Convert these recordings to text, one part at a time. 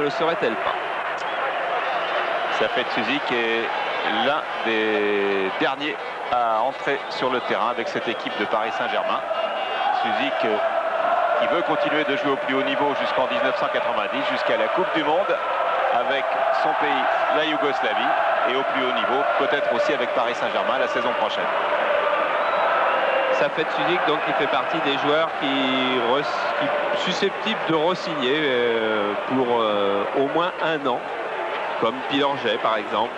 le serait-elle pas? Safet Suzik est l'un des derniers à entrer sur le terrain avec cette équipe de Paris Saint-Germain. Suzik qui veut continuer de jouer au plus haut niveau jusqu'en 1990, jusqu'à la Coupe du Monde avec son pays, la Yougoslavie, et au plus haut niveau, peut-être aussi avec Paris Saint-Germain la saison prochaine. Safet Suzik, donc, qui fait partie des joueurs qui susceptibles de re-signer pour au moins 1 an, comme Pilorget par exemple.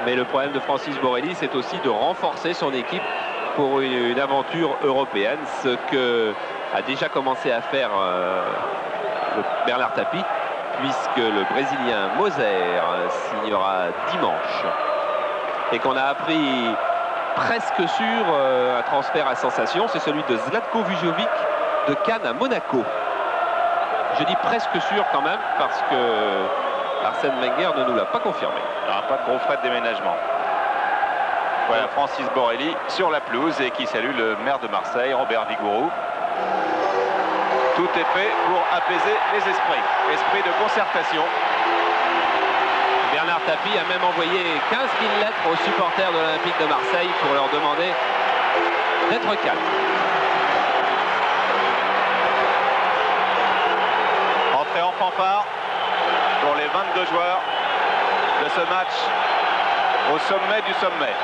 Mais le problème de Francis Borelli, c'est aussi de renforcer son équipe pour une aventure européenne, ce que a déjà commencé à faire Bernard Tapie, puisque le Brésilien Moser signera dimanche. Et qu'on a appris presque sûr un transfert à sensation, c'est celui de Zlatko Vujovic de Cannes à Monaco. Je dis presque sûr quand même, parce que Arsène Wenger ne nous l'a pas confirmé. Il n'y aura pas de gros frais de déménagement. Voilà Francis Borelli sur la pelouse et qui salue le maire de Marseille, Robert Vigouroux. Tout est fait pour apaiser les esprits. Esprit de concertation. Bernard Tapie a même envoyé 15 000 lettres aux supporters de l'Olympique de Marseille pour leur demander d'être calmes. Entrée en fanfare pour les 22 joueurs de ce match au sommet du sommet.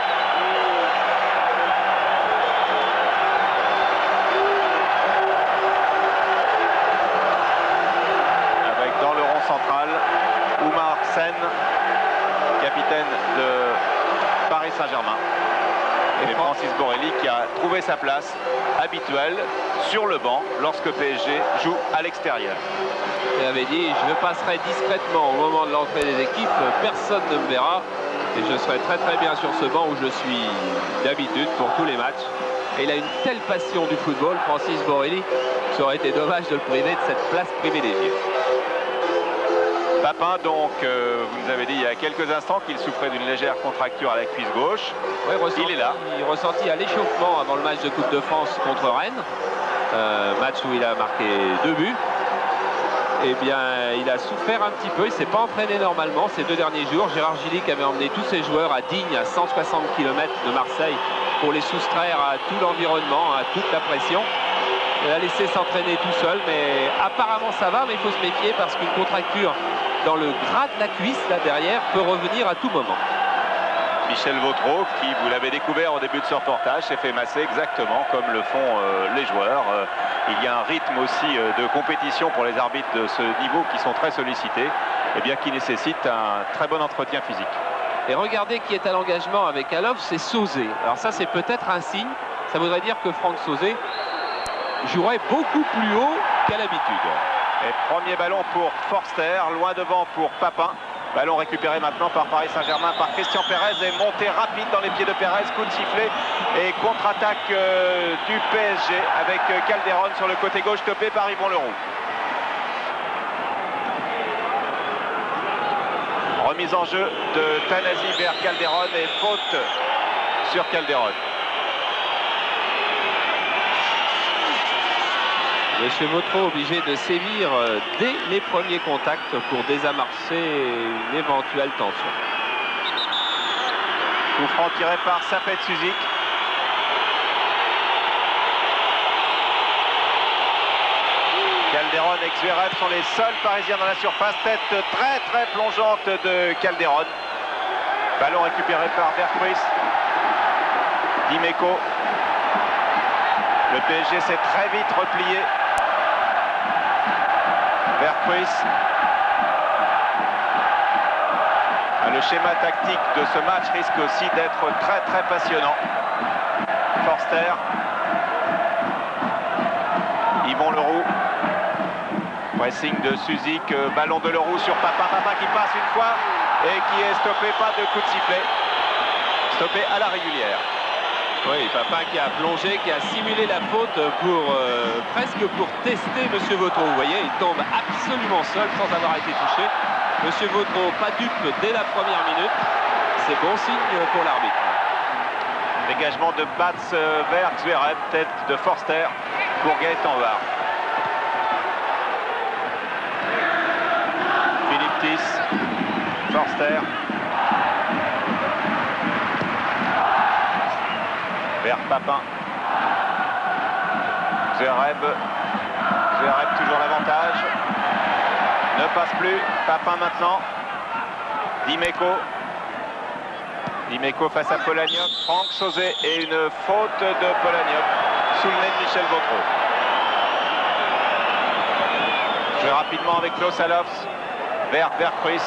Avec dans le rond central Oumar Sen, capitaine de Paris Saint-Germain. Et Francis Borelli qui a trouvé sa place habituelle sur le banc lorsque PSG joue à l'extérieur. Il avait dit: je passerai discrètement au moment de l'entrée des équipes, personne ne me verra et je serai très très bien sur ce banc où je suis d'habitude pour tous les matchs. Et il a une telle passion du football, Francis Borelli, ça aurait été dommage de le priver de cette place privilégiée. Papin, donc, vous nous avez dit il y a quelques instants qu'il souffrait d'une légère contracture à la cuisse gauche. Oui, il est là. Il ressenti à l'échauffement avant le match de Coupe de France contre Rennes, match où il a marqué 2 buts. Eh bien, il a souffert un petit peu, il ne s'est pas entraîné normalement ces 2 derniers jours. Gérard Gillic avait emmené tous ses joueurs à Digne, à 160 km de Marseille, pour les soustraire à tout l'environnement, à toute la pression. Il a laissé s'entraîner tout seul, mais apparemment ça va, mais il faut se méfier parce qu'une contracture dans le gras de la cuisse, là derrière, peut revenir à tout moment. Michel Vautreau, qui, vous l'avez découvert au début de ce reportage, s'est fait masser exactement comme le font les joueurs. Il y a un rythme aussi de compétition pour les arbitres de ce niveau qui sont très sollicités, et bien qui nécessite un très bon entretien physique. Et regardez qui est à l'engagement avec Alof, c'est Sauzé. Alors ça, c'est peut-être un signe. Ça voudrait dire que Franck Sauzé jouerait beaucoup plus haut qu'à l'habitude. Et premier ballon pour Forster, loin devant pour Papin. Ballon récupéré maintenant par Paris Saint-Germain, par Christian Pérez, et montée rapide dans les pieds de Pérez, coup de sifflet et contre-attaque du PSG avec Calderon sur le côté gauche, topé par Yvon Leroux. Remise en jeu de Tanasi vers Calderon et faute sur Calderon. Monsieur Vautreau obligé de sévir dès les premiers contacts pour désamorcer une éventuelle tension. Coup franc tiré par Safet Suzik. Calderon et Xvereb sont les seuls Parisiens dans la surface. Tête très très plongeante de Calderon. Ballon récupéré par Vercruis. Dimeco. Le PSG s'est très vite replié. Vercruis. Le schéma tactique de ce match risque aussi d'être très très passionnant. Forster. Yvon Leroux. Pressing de Suzik. Ballon de Leroux sur Papin. Papin qui passe une fois et qui est stoppé, pas de coup de sifflet. Stoppé à la régulière. Oui, Papin qui a plongé, qui a simulé la faute pour presque pour tester Monsieur Vautreau. Vous voyez, il tombe absolument seul sans avoir été touché. Monsieur Vautreau, pas dupe dès la première minute. C'est bon signe pour l'arbitre. Dégagement de Bats vers Xvereb, tête de Forster pour Gaëtan Var. Forster. Vers Papin. Zverev toujours l'avantage. Ne passe plus. Papin maintenant. Dimeco face à Polagnoc. Franck Sauzet et une faute de Polagnoc sous le nez de Michel Vautreau. Jouer rapidement avec Klaus Allofs. Vers Kruis.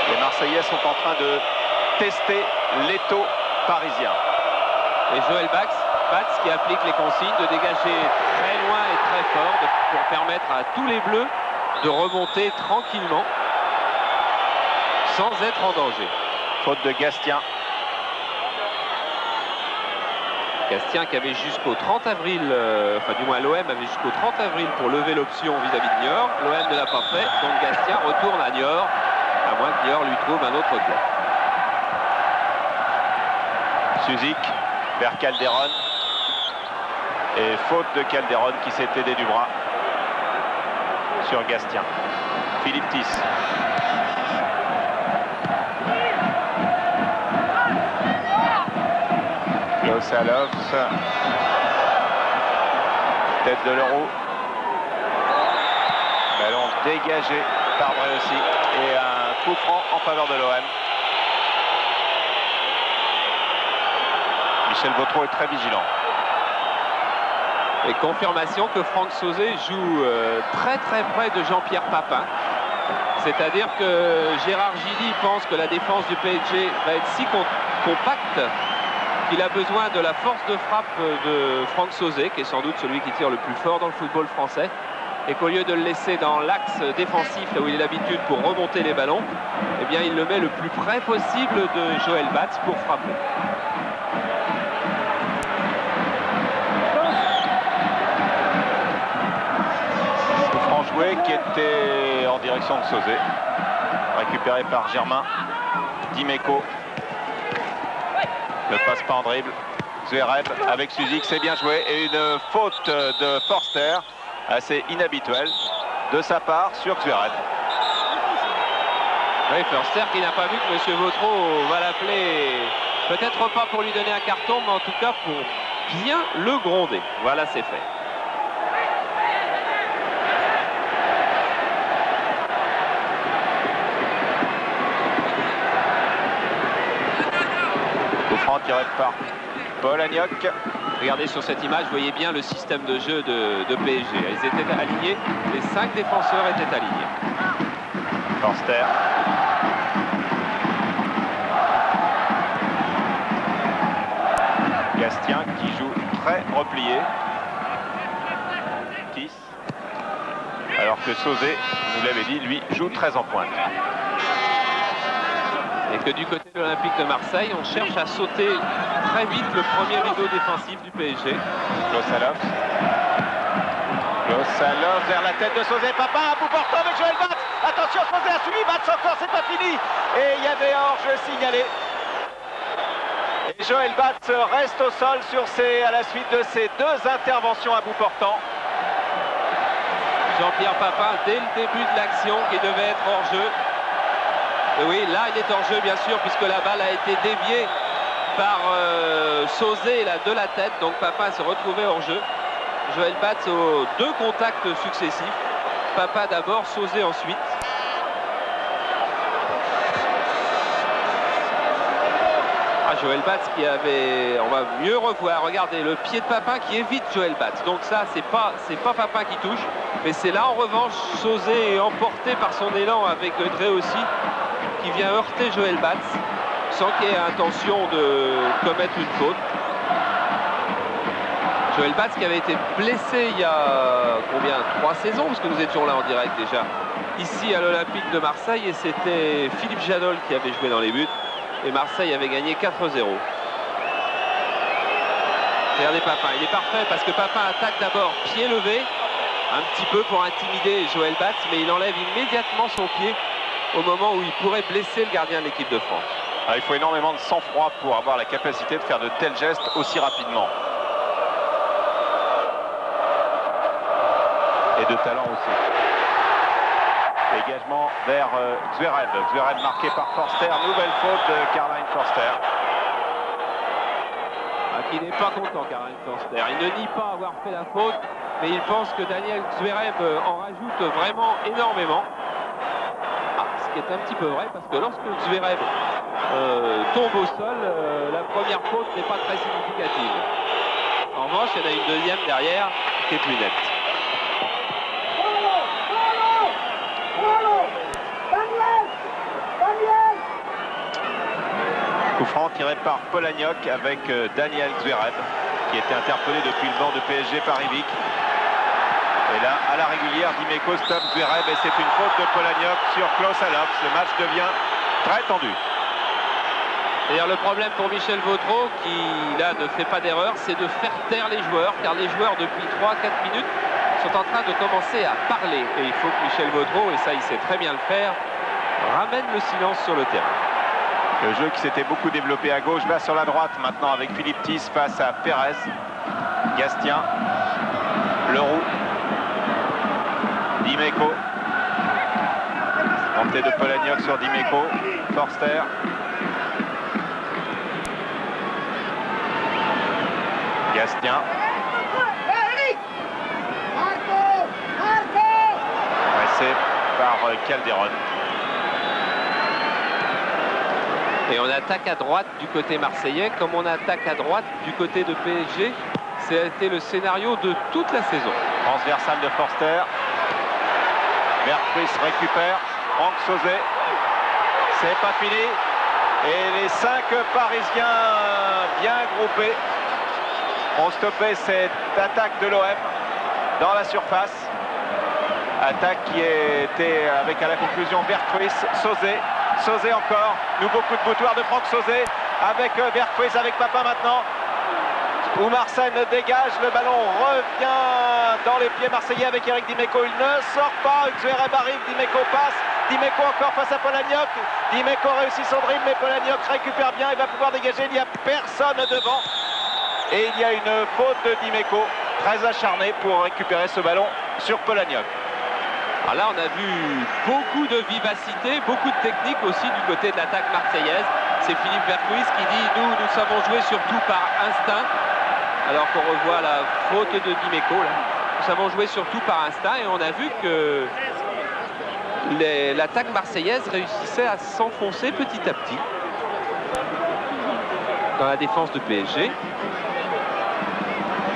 Les Marseillais sont en train de tester l'étau parisien. Et Joël Batz qui applique les consignes de dégager très loin et très fort pour permettre à tous les Bleus de remonter tranquillement sans être en danger. Faute de Gastien. Gastien qui avait jusqu'au 30 avril, enfin du moins l'OM avait jusqu'au 30 avril pour lever l'option vis-à-vis de Niort. L'OM ne l'a pas fait, donc Gastien retourne à Niort, à moins que Niort lui trouve un autre club. Suzik vers Calderon. Et faute de Calderon qui s'est aidé du bras sur Gastien. Philippe Thys. Klaus Allofs. Tête de l'Euro. Ballon dégagé par Breossi. Et un coup franc en faveur de l'OM. Michel Vautreau est très vigilant. Et confirmation que Franck Sauzet joue très près de Jean-Pierre Papin. C'est-à-dire que Gérard Gilly pense que la défense du PSG va être si compacte qu'il a besoin de la force de frappe de Franck Sauzet, qui est sans doute celui qui tire le plus fort dans le football français. Et qu'au lieu de le laisser dans l'axe défensif, là où il est l'habitude pour remonter les ballons, eh bien il le met le plus près possible de Joël Batz pour frapper. Qui était en direction de Sauzet, récupéré par Germain. Dimeco ne passe pas en dribble. Zverev avec Suzik, c'est bien joué, et une faute de Forster assez inhabituelle de sa part sur Zverev. Oui, Forster qui n'a pas vu que M. Vautreau va l'appeler, peut-être pas pour lui donner un carton, mais en tout cas pour bien le gronder. Voilà, c'est fait. Tiré par Polagnoc. Regardez sur cette image, vous voyez bien le système de jeu de PSG. Ils étaient alignés, les 5 défenseurs étaient alignés. Forster. Gastien qui joue très replié. Thys. Alors que Sauzet, vous l'avez dit, lui joue très en pointe. Et que du côté de l'Olympique de Marseille, on cherche à sauter très vite le premier rideau défensif du PSG. Klaus Allofs. Klaus Allofs vers la tête de Sauzet. Papin à bout portant avec Joël Batz. Attention, Sauzet a suivi. Batz encore, c'est pas fini. Et il y avait hors-jeu signalé. Et Joël Batz reste au sol à la suite de ces deux interventions à bout portant. Jean-Pierre Papin, dès le début de l'action, qui devait être hors-jeu. Oui, là, il est hors jeu, bien sûr, puisque la balle a été déviée par Sauzet de la tête. Donc Papin se retrouvait hors jeu. Joël Batz aux 2 contacts successifs. Papin d'abord, Sauzet ensuite. Joël Batz qui avait, on va mieux revoir, regardez le pied de Papin qui évite Joël Batz. Donc ça, c'est pas Papin qui touche, mais c'est là en revanche Sauzet est emporté par son élan avec Dreossi qui vient heurter Joël Batz sans qu'il ait intention de commettre une faute. Joël Batz qui avait été blessé il y a combien, 3 saisons, parce que nous étions là en direct déjà, ici à l'Olympique de Marseille, et c'était Philippe Janol qui avait joué dans les buts. Et Marseille avait gagné 4-0. Regardez Papin, il est parfait parce que Papin attaque d'abord pied levé, un petit peu pour intimider Joël Batz, mais il enlève immédiatement son pied au moment où il pourrait blesser le gardien de l'équipe de France. Alors, il faut énormément de sang-froid pour avoir la capacité de faire de tels gestes aussi rapidement. et de talent aussi. Dégagement vers Zverev. Zverev marqué par Forster. Nouvelle faute de Caroline Forster. Qui n'est pas content, Caroline Forster. Il ne nie pas avoir fait la faute, mais il pense que Daniel Zverev en rajoute vraiment énormément. Ce qui est un petit peu vrai, parce que lorsque Zverev tombe au sol, la première faute n'est pas très significative. En revanche, il y en a une deuxième derrière qui est plus nette. Coup franc tiré par Polagnoc avec Daniel Zverev qui était interpellé depuis le banc de PSG par Rivik. Et là, à la régulière, Dimeco stoppe Zverev et c'est une faute de Polagnoc sur Klaus Allofs. Le match devient très tendu. D'ailleurs, le problème pour Michel Vautreau, qui là ne fait pas d'erreur, c'est de faire taire les joueurs, car les joueurs depuis 3-4 minutes sont en train de commencer à parler. Et il faut que Michel Vautreau, et ça il sait très bien le faire, ramène le silence sur le terrain. Le jeu qui s'était beaucoup développé à gauche va sur la droite maintenant avec Philippe Thys face à Pérez. Gastien, Leroux, Dimeco. Montée de Polagnoc sur Dimeco, Forster. Gastien. Pressé par Calderon. Et on attaque à droite du côté marseillais, comme on attaque à droite du côté de PSG. C'était le scénario de toute la saison. Transversale de Forster. Berghuis récupère. Franck Sauzet. C'est pas fini. Et les 5 Parisiens bien groupés ont stoppé cette attaque de l'OM dans la surface. Attaque qui était avec à la conclusion Berghuis, Sauzet. Sauzet encore, nouveau coup de boutoir de Franck Sauzet avec Berghuis, avec Papin maintenant. Oumar Sène dégage, le ballon revient dans les pieds marseillais avec Eric Dimeco. Il ne sort pas, Zverev arrive, Dimeco passe. Dimeco encore face à Polagnoc. Dimeco réussit son dribble, mais Polagnoc récupère bien, il va pouvoir dégager, il n'y a personne devant. Et il y a une faute de Dimeco, très acharné pour récupérer ce ballon sur Polagnoc. Alors là, on a vu beaucoup de vivacité, beaucoup de technique aussi du côté de l'attaque marseillaise. C'est Philippe Berghuis qui dit « Nous savons jouer surtout par instinct ». Alors qu'on revoit la faute de Dimeco. Là. Nous savons jouer surtout par instinct et on a vu que l'attaque marseillaise réussissait à s'enfoncer petit à petit dans la défense de PSG.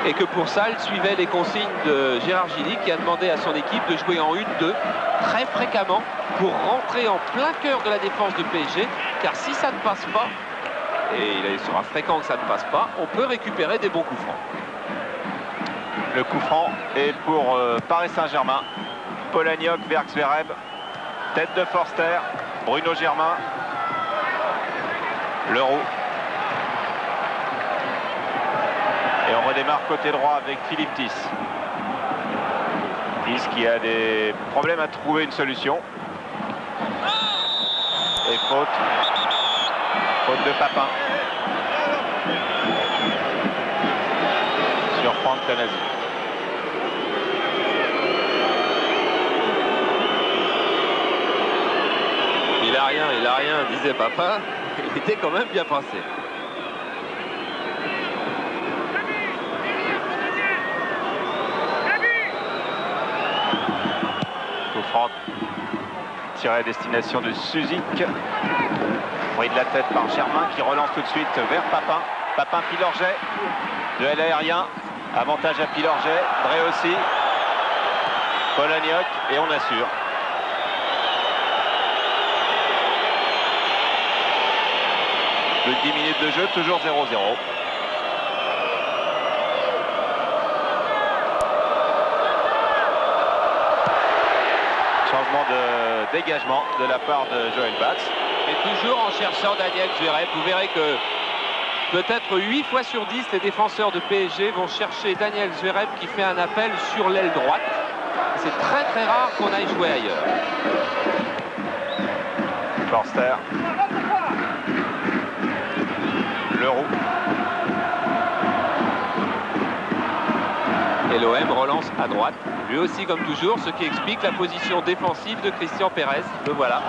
Et que pour ça, il suivait les consignes de Gérard Gilly qui a demandé à son équipe de jouer en 1-2 très fréquemment pour rentrer en plein cœur de la défense de PSG. Car si ça ne passe pas, et il sera fréquent que ça ne passe pas, on peut récupérer des bons coups francs. Le coup franc est pour Paris Saint-Germain. Polagnoc vers Zverev. Tête de Forster. Bruno Germain. Leroux. Et on redémarre côté droit avec Philippe Thys. Thys qui a des problèmes à trouver une solution. Et faute. Faute de Papin. Sur Franck Tanasi. Il a rien, disait Papin. Il était quand même bien passé. Franck tiré à destination de Suzik. Pris de la tête par Germain qui relance tout de suite vers Papin. Papin Pilorget. Duel aérien. Avantage à Pilorget. Drey aussi. Polagnoc et on assure. Plus de 10 minutes de jeu, toujours 0-0. Changement de dégagement de la part de Joël Batz. Et toujours en cherchant Daniel Zverev. Vous verrez que peut-être 8 fois sur 10, les défenseurs de PSG vont chercher Daniel Zverev qui fait un appel sur l'aile droite. C'est très très rare qu'on aille jouer ailleurs. Forster. Leroux. Et l'OM relance à droite, lui aussi comme toujours, ce qui explique la position défensive de Christian Pérez. Le voilà.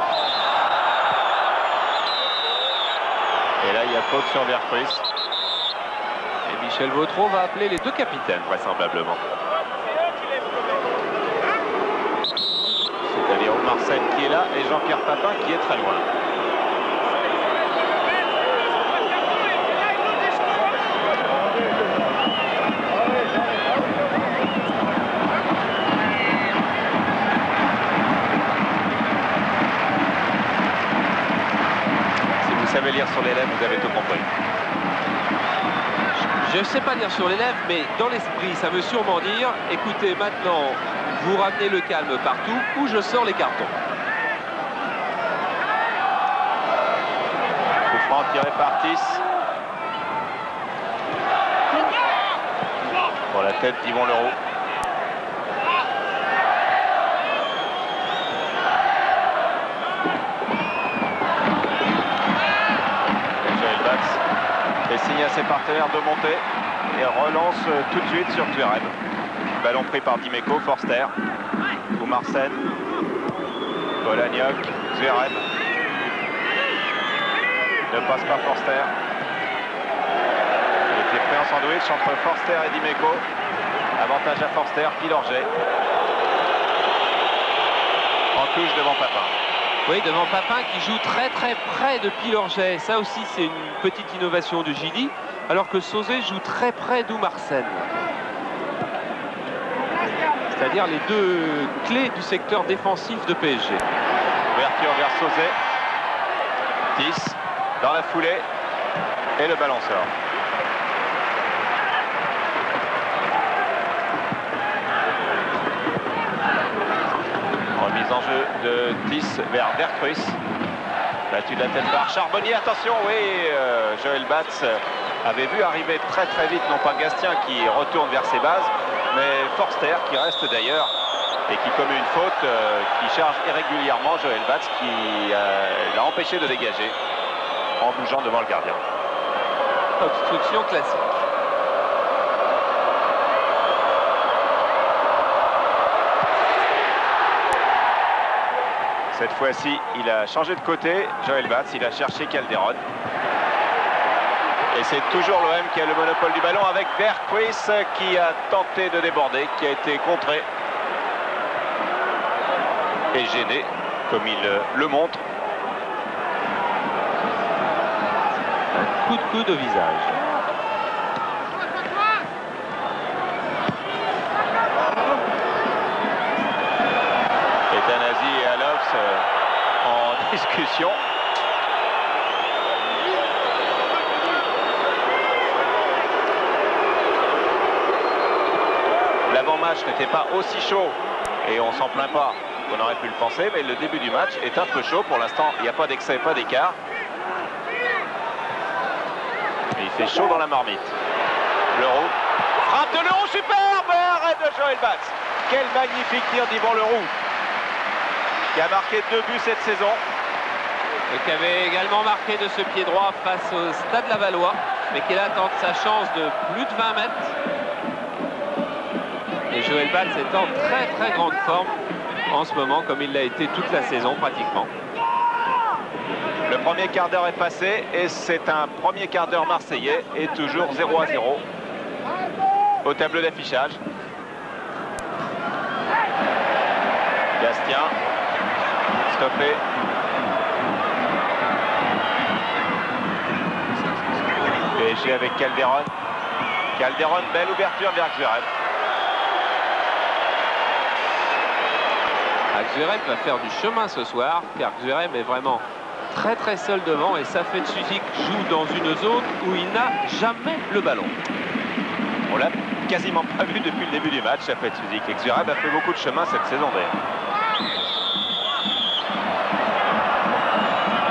Et là, il y a faute sur Vercruis. Et Michel Vautreau va appeler les deux capitaines, vraisemblablement. C'est-à-dire Omar Sen qui est là et Jean-Pierre Papin qui est très loin. Si vous savez lire sur les lèvres, vous avez tout compris. Je ne sais pas lire sur les lèvres, mais dans l'esprit, ça veut sûrement dire, écoutez, maintenant, vous ramenez le calme partout ou je sors les cartons. Coup franc tiré par Tis. Pour la tête d'Yvon Leroux. Joël Batz fait signe à ses partenaires de monter et relance tout de suite sur Zverev. Ballon pris par Dimeco, Forster, Omar Sen, Polagnoc, Zverev. Ne passe pas Forster. Il était pris en sandwich entre Forster et Dimeco. Avantage à Forster, Pilorget. En touche devant Papin. Oui, devant Papin qui joue très près de Pilorget. Ça aussi, c'est une petite innovation de Gilly, alors que Sauzet joue très près d'Oumar Sen. C'est-à-dire les deux clés du secteur défensif de PSG. Ouverture vers Sauzet. 10 dans la foulée. Et le ballon sort. Remise en jeu de 10 vers Vercruis. Battu de la tête par Charbonnier. Attention, oui, Joël Batz avait vu arriver très vite, non pas Gastien qui retourne vers ses bases, mais Forster qui reste d'ailleurs et qui commet une faute, qui charge irrégulièrement Joël Batz qui l'a empêché de dégager en bougeant devant le gardien. Obstruction classique. Cette fois-ci, il a changé de côté. Joël Batz, il a cherché Calderon. Et c'est toujours l'OM qui a le monopole du ballon avec Vercruis qui a tenté de déborder, qui a été contré et gêné, comme il le montre. Un coup de coude au visage. Etanasi et Alofs en discussion. L'avant-match n'était pas aussi chaud et on s'en plaint pas qu'on aurait pu le penser, mais le début du match est un peu chaud. Pour l'instant, il n'y a pas d'excès, pas d'écart. Et il fait chaud dans la marmite. Leroux. Frappe de Leroux, superbe! Arrêt de Joël Batz. Quel magnifique tir d'Yvon Leroux, qui a marqué 2 buts cette saison. Et qui avait également marqué de ce pied droit face au Stade Lavallois, mais qui là tente sa chance de plus de 20 mètres. Et Joël Batz est en très grande forme en ce moment, comme il l'a été toute la saison pratiquement. Le premier quart d'heure est passé et c'est un premier quart d'heure marseillais et toujours 0-0 au tableau d'affichage. Gastien, stoppé. PSG avec Calderon. Calderon, belle ouverture vers Zverev. Zverev va faire du chemin ce soir, car Zverev est vraiment très seul devant et Safet Suzik joue dans une zone où il n'a jamais le ballon. On l'a quasiment pas vu depuis le début du match, Safet Suzik. Et Zverev a fait beaucoup de chemin cette saison d'ailleurs.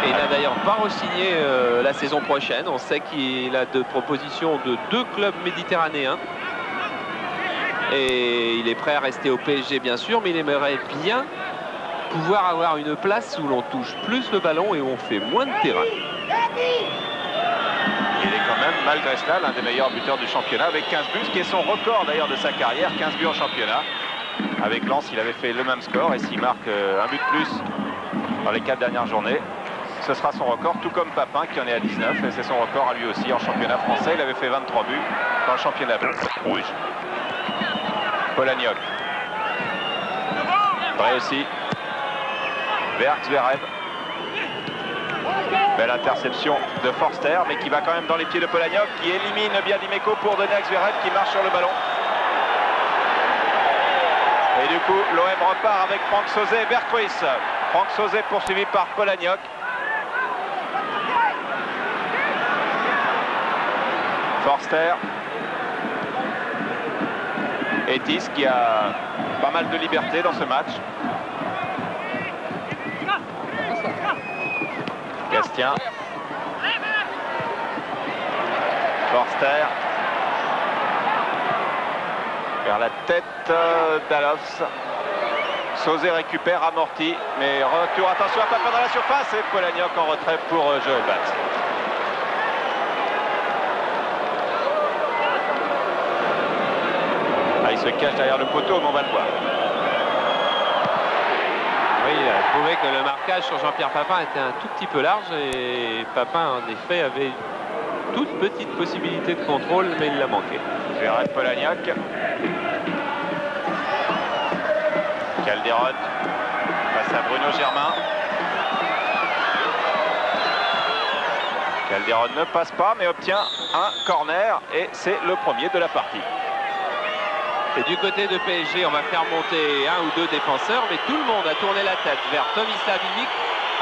Et il n'a d'ailleurs pas re-signé la saison prochaine. On sait qu'il a de propositions de 2 clubs méditerranéens. Et il est prêt à rester au PSG bien sûr, mais il aimerait bien pouvoir avoir une place où l'on touche plus le ballon et où on fait moins de terrain. Il est quand même, malgré cela, l'un des meilleurs buteurs du championnat avec 15 buts, ce qui est son record d'ailleurs de sa carrière, 15 buts en championnat. Avec Lens, il avait fait le même score et s'il marque un but de plus dans les 4 dernières journées, ce sera son record, tout comme Papin qui en est à 19 et c'est son record à lui aussi en championnat français. Il avait fait 23 buts dans le championnat rouge. Polagnoc. Réussi. Vers Zverev. Belle interception de Forster, mais qui va quand même dans les pieds de Polagnoc, qui élimine bien Dimeco pour donner à Zverev qui marche sur le ballon. Et du coup, l'OM repart avec Franck Sauzet et Berghuis. Franck Sauzet poursuivi par Polagnoc. Forster. Etis qui a pas mal de liberté dans ce match. Gastien. Forster. Vers la tête d'Alofs. Sauzet récupère, amorti. Mais retour, attention à Papin dans la surface. Et Polagnoc en retrait pour Joël Batz. Il se cache derrière le poteau, mais on va le voir. Oui, il a trouvé que le marquage sur Jean-Pierre Papin était un tout petit peu large et Papin, en effet, avait une toute petite possibilité de contrôle, mais il l'a manqué. Zverev, Polagnoc. Calderon face à Bruno Germain. Calderon ne passe pas, mais obtient un corner et c'est le premier de la partie. Et du côté de PSG, on va faire monter un ou deux défenseurs, mais tout le monde a tourné la tête vers Tomislav Ivic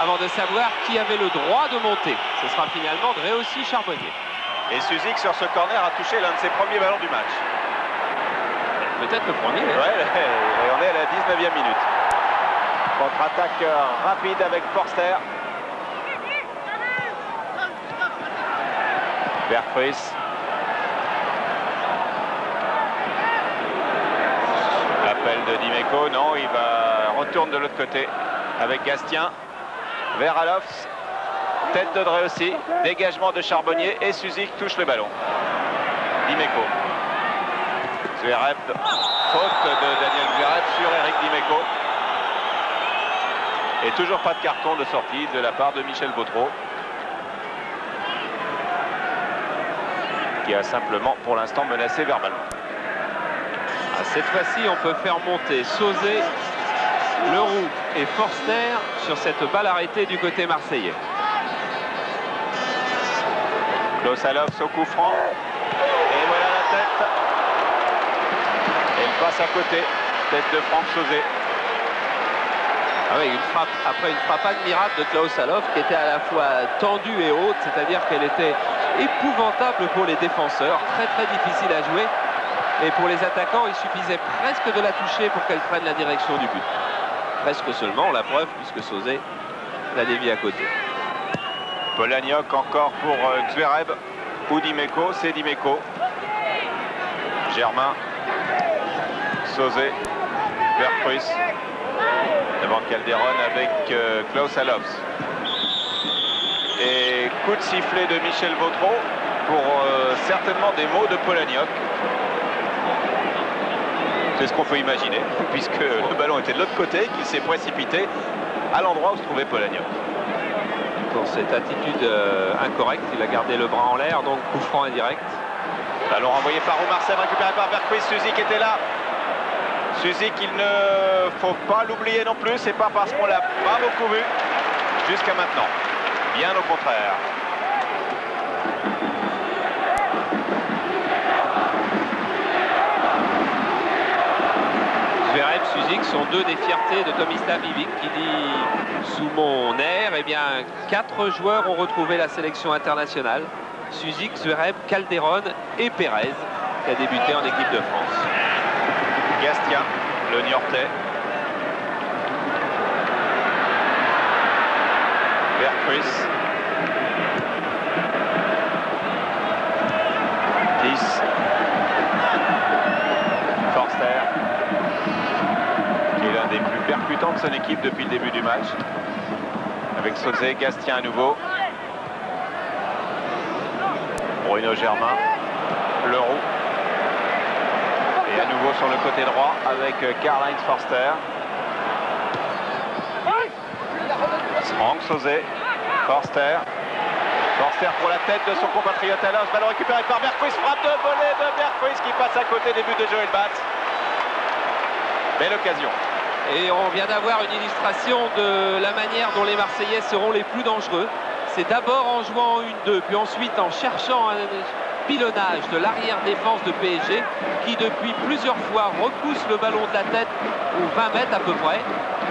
avant de savoir qui avait le droit de monter. Ce sera finalement Dréossi Charbonnier. Et Suzik sur ce corner a touché l'un de ses premiers ballons du match. Peut-être le premier. Ouais, et on est à la 19e minute. Contre-attaque rapide avec Forster. Berghuis. L'appel de Dimeco, non, il retourne de l'autre côté avec Gastien. Vers Alofs. Tête de Dréossi. Dégagement de Charbonnier et Suzik touche le ballon. Dimeco. Zverev, faute de Daniel Zverev sur Eric Dimeco. Et toujours pas de carton de sortie de la part de Michel Vautreau, qui a simplement pour l'instant menacé verbalement. Cette fois-ci, on peut faire monter Sauzet, Leroux et Forster sur cette balle arrêtée du côté marseillais. Klaus Alofs au coup franc. Et voilà la tête. Et il passe à côté. Tête de Franck Sauzet. Ah oui, après une frappe admirable de Klaus Alofs qui était à la fois tendue et haute, c'est-à-dire qu'elle était épouvantable pour les défenseurs, très difficile à jouer. Et pour les attaquants, il suffisait presque de la toucher pour qu'elle prenne la direction du but. Presque seulement, la preuve, puisque Sauzet l'a dévié à côté. Polagnoc encore pour Zverev ou Dimeco, c'est Dimeco. Germain, Sauzet, Berghuis, devant Calderon avec Klaus Alofs. Et coup de sifflet de Michel Vautreau pour certainement des mots de Polagnoc. C'est ce qu'on peut imaginer, puisque le ballon était de l'autre côté, qu'il s'est précipité à l'endroit où se trouvait Polagnoc. Pour cette attitude incorrecte, il a gardé le bras en l'air, donc coup franc indirect. Ballon renvoyé par Oumar Sèvres, récupéré par Berghuis. Suzik était là. Suzik, il ne faut pas l'oublier non plus, c'est pas parce qu'on l'a pas beaucoup vu jusqu'à maintenant. Bien au contraire. Zverev, Suzik sont deux des fiertés de Tomislav Ivic qui dit sous mon air, eh bien 4 joueurs ont retrouvé la sélection internationale. Suzik, Zverev, Calderon et Pérez qui a débuté en équipe de France. Gastien, le Niortais. Berghuis. 10. Forster. Qui est l'un des plus percutants de son équipe depuis le début du match. Avec Sauzet, Gastien à nouveau. Bruno Germain, Leroux. Et à nouveau sur le côté droit avec Karl-Heinz Forster. Franck Sauzet, Forster. Forster pour la tête de son compatriote Allof. Ballon récupéré par Berghuis. Frappe de volée de Berghuis qui passe à côté des buts de Joël Batz. Belle occasion. Et on vient d'avoir une illustration de la manière dont les Marseillais seront les plus dangereux. C'est d'abord en jouant en 1-2, puis ensuite en cherchant un pilonnage de l'arrière-défense de PSG qui depuis plusieurs fois repousse le ballon de la tête ou 20 mètres à peu près.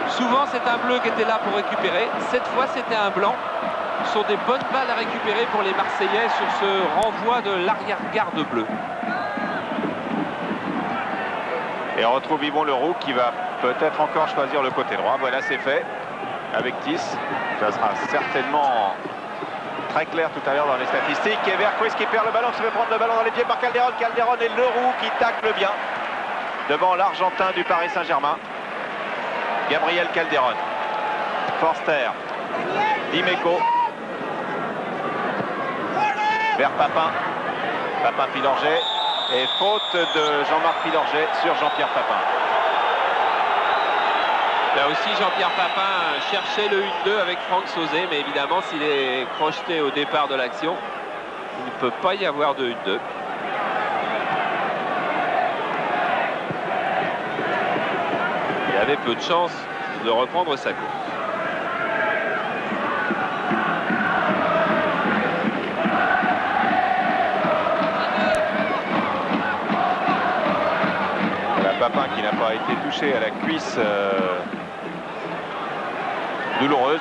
Souvent c'est un bleu qui était là pour récupérer. Cette fois c'était un blanc. Ce sont des bonnes balles à récupérer pour les Marseillais sur ce renvoi de l'arrière-garde bleu. Et on retrouve Yvon Leroux qui va peut-être encore choisir le côté droit. Voilà, c'est fait avec Tis. Ça sera certainement très clair tout à l'heure dans les statistiques. Et Berghuis qui perd le ballon, se fait prendre le ballon dans les pieds par Calderon. Calderon et Leroux qui tacle bien devant l'Argentin du Paris Saint-Germain. Gabriel Calderon. Forster. Dimeco. Vers Papin. Papin Pilorget. Et faute de Jean-Marc Pilorget sur Jean-Pierre Papin. Là aussi Jean-Pierre Papin cherchait le 1-2 avec Franck Sauzet, mais évidemment s'il est crocheté au départ de l'action, il ne peut pas y avoir de 1-2. Il avait peu de chance de reprendre sa course. Papin qui n'a pas été touché à la cuisse douloureuse,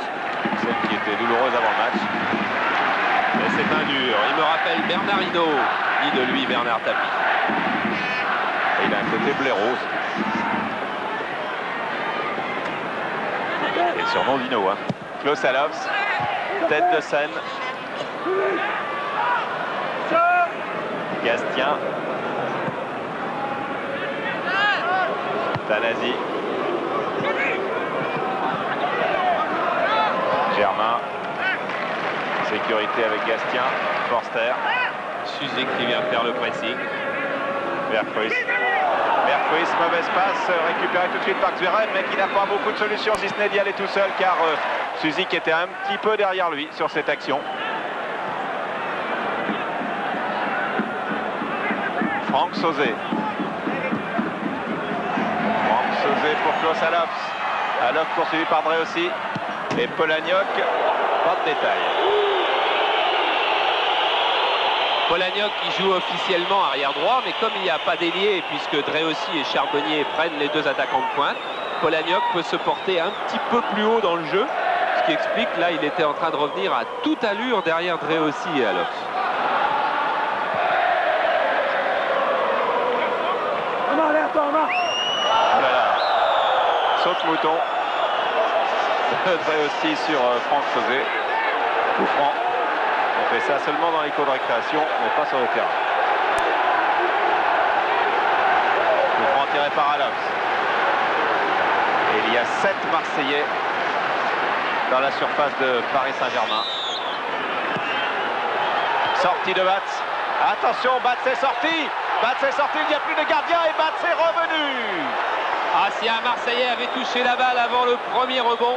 celle qui était douloureuse avant le match. Mais c'est un dur. Il me rappelle Bernard Hinault, dit de lui Bernard Tapie. Et il a un côté blé rose. Et le surnom d'Hinault. Hein. Klaus Allofs, tête de scène. Gastien. Tanasi. Germain. Sécurité avec Gastien. Forster. Suzy qui vient faire le pressing. Berghuis. Berghuis, mauvaise passe, récupéré tout de suite par Zverev, mais qui n'a pas beaucoup de solutions si ce n'est d'y aller tout seul, car Suzik était un petit peu derrière lui sur cette action. Franck Sauzet. Pour Klaus Allofs. Allofs poursuivi par Dre aussi. Et Polagnoc, pas de détail. Polagnoc qui joue officiellement arrière droit, mais comme il n'y a pas d'ailier, puisque Dre aussi et Charbonnier prennent les deux attaquants de pointe, Polagnoc peut se porter un petit peu plus haut dans le jeu, ce qui explique là il était en train de revenir à toute allure derrière Dre aussi et Allofs. Saute-mouton. Très aussi sur Franck Sauzet. Coup franc. On fait ça seulement dans les cours de récréation, mais pas sur le terrain. Coup franc tiré par Allofs. Et il y a 7 Marseillais dans la surface de Paris Saint-Germain. Sortie de Batz. Attention, Batz est sorti. Batz est sorti, il n'y a plus de gardien et Batz est revenu. Ah, si un Marseillais avait touché la balle avant le premier rebond,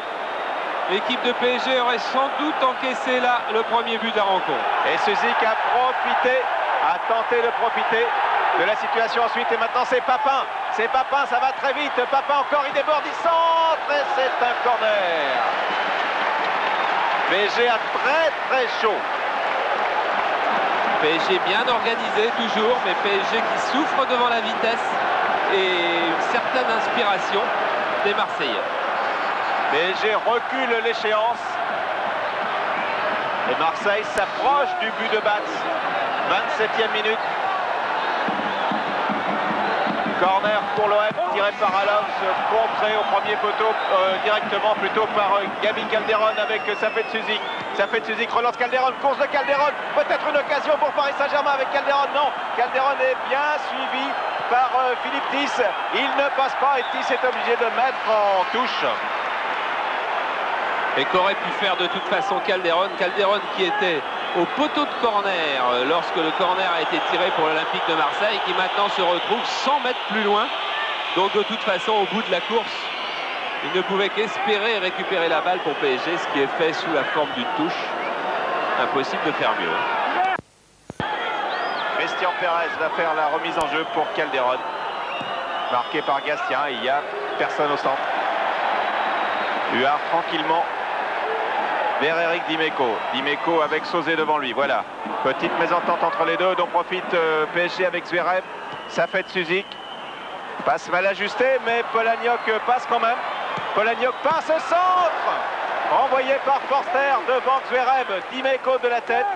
l'équipe de PSG aurait sans doute encaissé là le premier but de la rencontre. Et Suzik a profité, a tenté de profiter de la situation ensuite. Et maintenant c'est Papin. C'est Papin, ça va très vite. Papin encore, il déborde, il centre et c'est un corner. PSG a très chaud. PSG bien organisé toujours, mais PSG qui souffre devant la vitesse et une certaine inspiration des Marseillais. PSG recule l'échéance. Et Marseille s'approche du but de Batz. 27e minute. Corner pour l'OM, tiré par Allofs, contré au premier poteau, directement plutôt par Gabi Calderon avec Safet Suzik. Safet Suzik relance Calderon, course de Calderon, peut-être une occasion pour Paris Saint-Germain avec Calderon, non. Calderon est bien suivi par Philippe Tis. Il ne passe pas et Tis est obligé de mettre en touche. Et qu'aurait pu faire de toute façon Calderon qui était au poteau de corner lorsque le corner a été tiré pour l'Olympique de Marseille, qui maintenant se retrouve 100 mètres plus loin. Donc de toute façon, au bout de la course, il ne pouvait qu'espérer récupérer la balle pour PSG, ce qui est fait sous la forme d'une touche. Impossible de faire mieux. Christian Pérez va faire la remise en jeu pour Calderon. Marqué par Gastien, il n'y a personne au centre. Huard tranquillement vers Eric Dimeco. Dimeco avec Sauzé devant lui. Voilà. Petite mésentente entre les deux dont profite PSG avec Zverev. Ça fait de Suzik. Passe mal ajusté, mais Polagnoc passe quand même. Polagnoc passe au centre. Envoyé par Forster devant Zverev. Dimeco de la tête.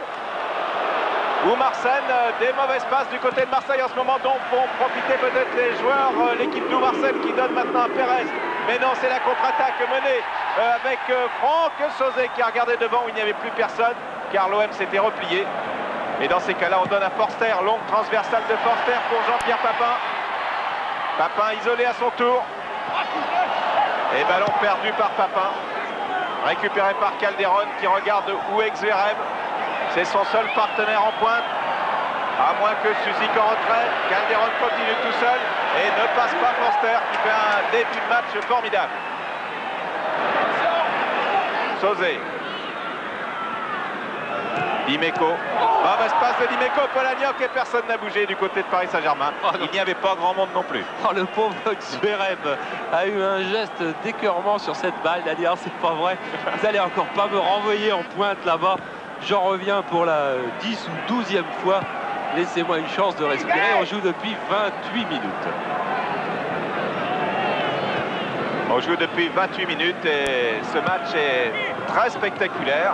Ou Marseille, des mauvaises passes du côté de Marseille en ce moment, dont vont profiter peut-être les joueurs, l'équipe de Marseille qui donne maintenant à Pérez. Mais non, c'est la contre-attaque menée avec Franck Sauzé qui a regardé devant où il n'y avait plus personne, car l'OM s'était replié. Et dans ces cas-là, on donne à Forster, longue transversale de Forster pour Jean-Pierre Papin. Papin isolé à son tour. Et ballon perdu par Papin. Récupéré par Calderon qui regarde où est Zverev. C'est son seul partenaire en pointe. À moins que Suzik en retrait. Calderon continue tout seul et ne passe pas Forster qui fait un début de match formidable. Sauzé. Dimeco. Mauvaise passe de Dimeco, Polagnoc et personne n'a bougé du côté de Paris Saint-Germain. Il n'y avait pas grand monde non plus. Oh, le pauvre Zverev a eu un geste d'écœurement sur cette balle. Il a dit, ah, c'est pas vrai, vous allez encore pas me renvoyer en pointe là-bas. J'en reviens pour la 10 ou 12e fois. Laissez-moi une chance de respirer. On joue depuis 28 minutes. On joue depuis 28 minutes et ce match est très spectaculaire.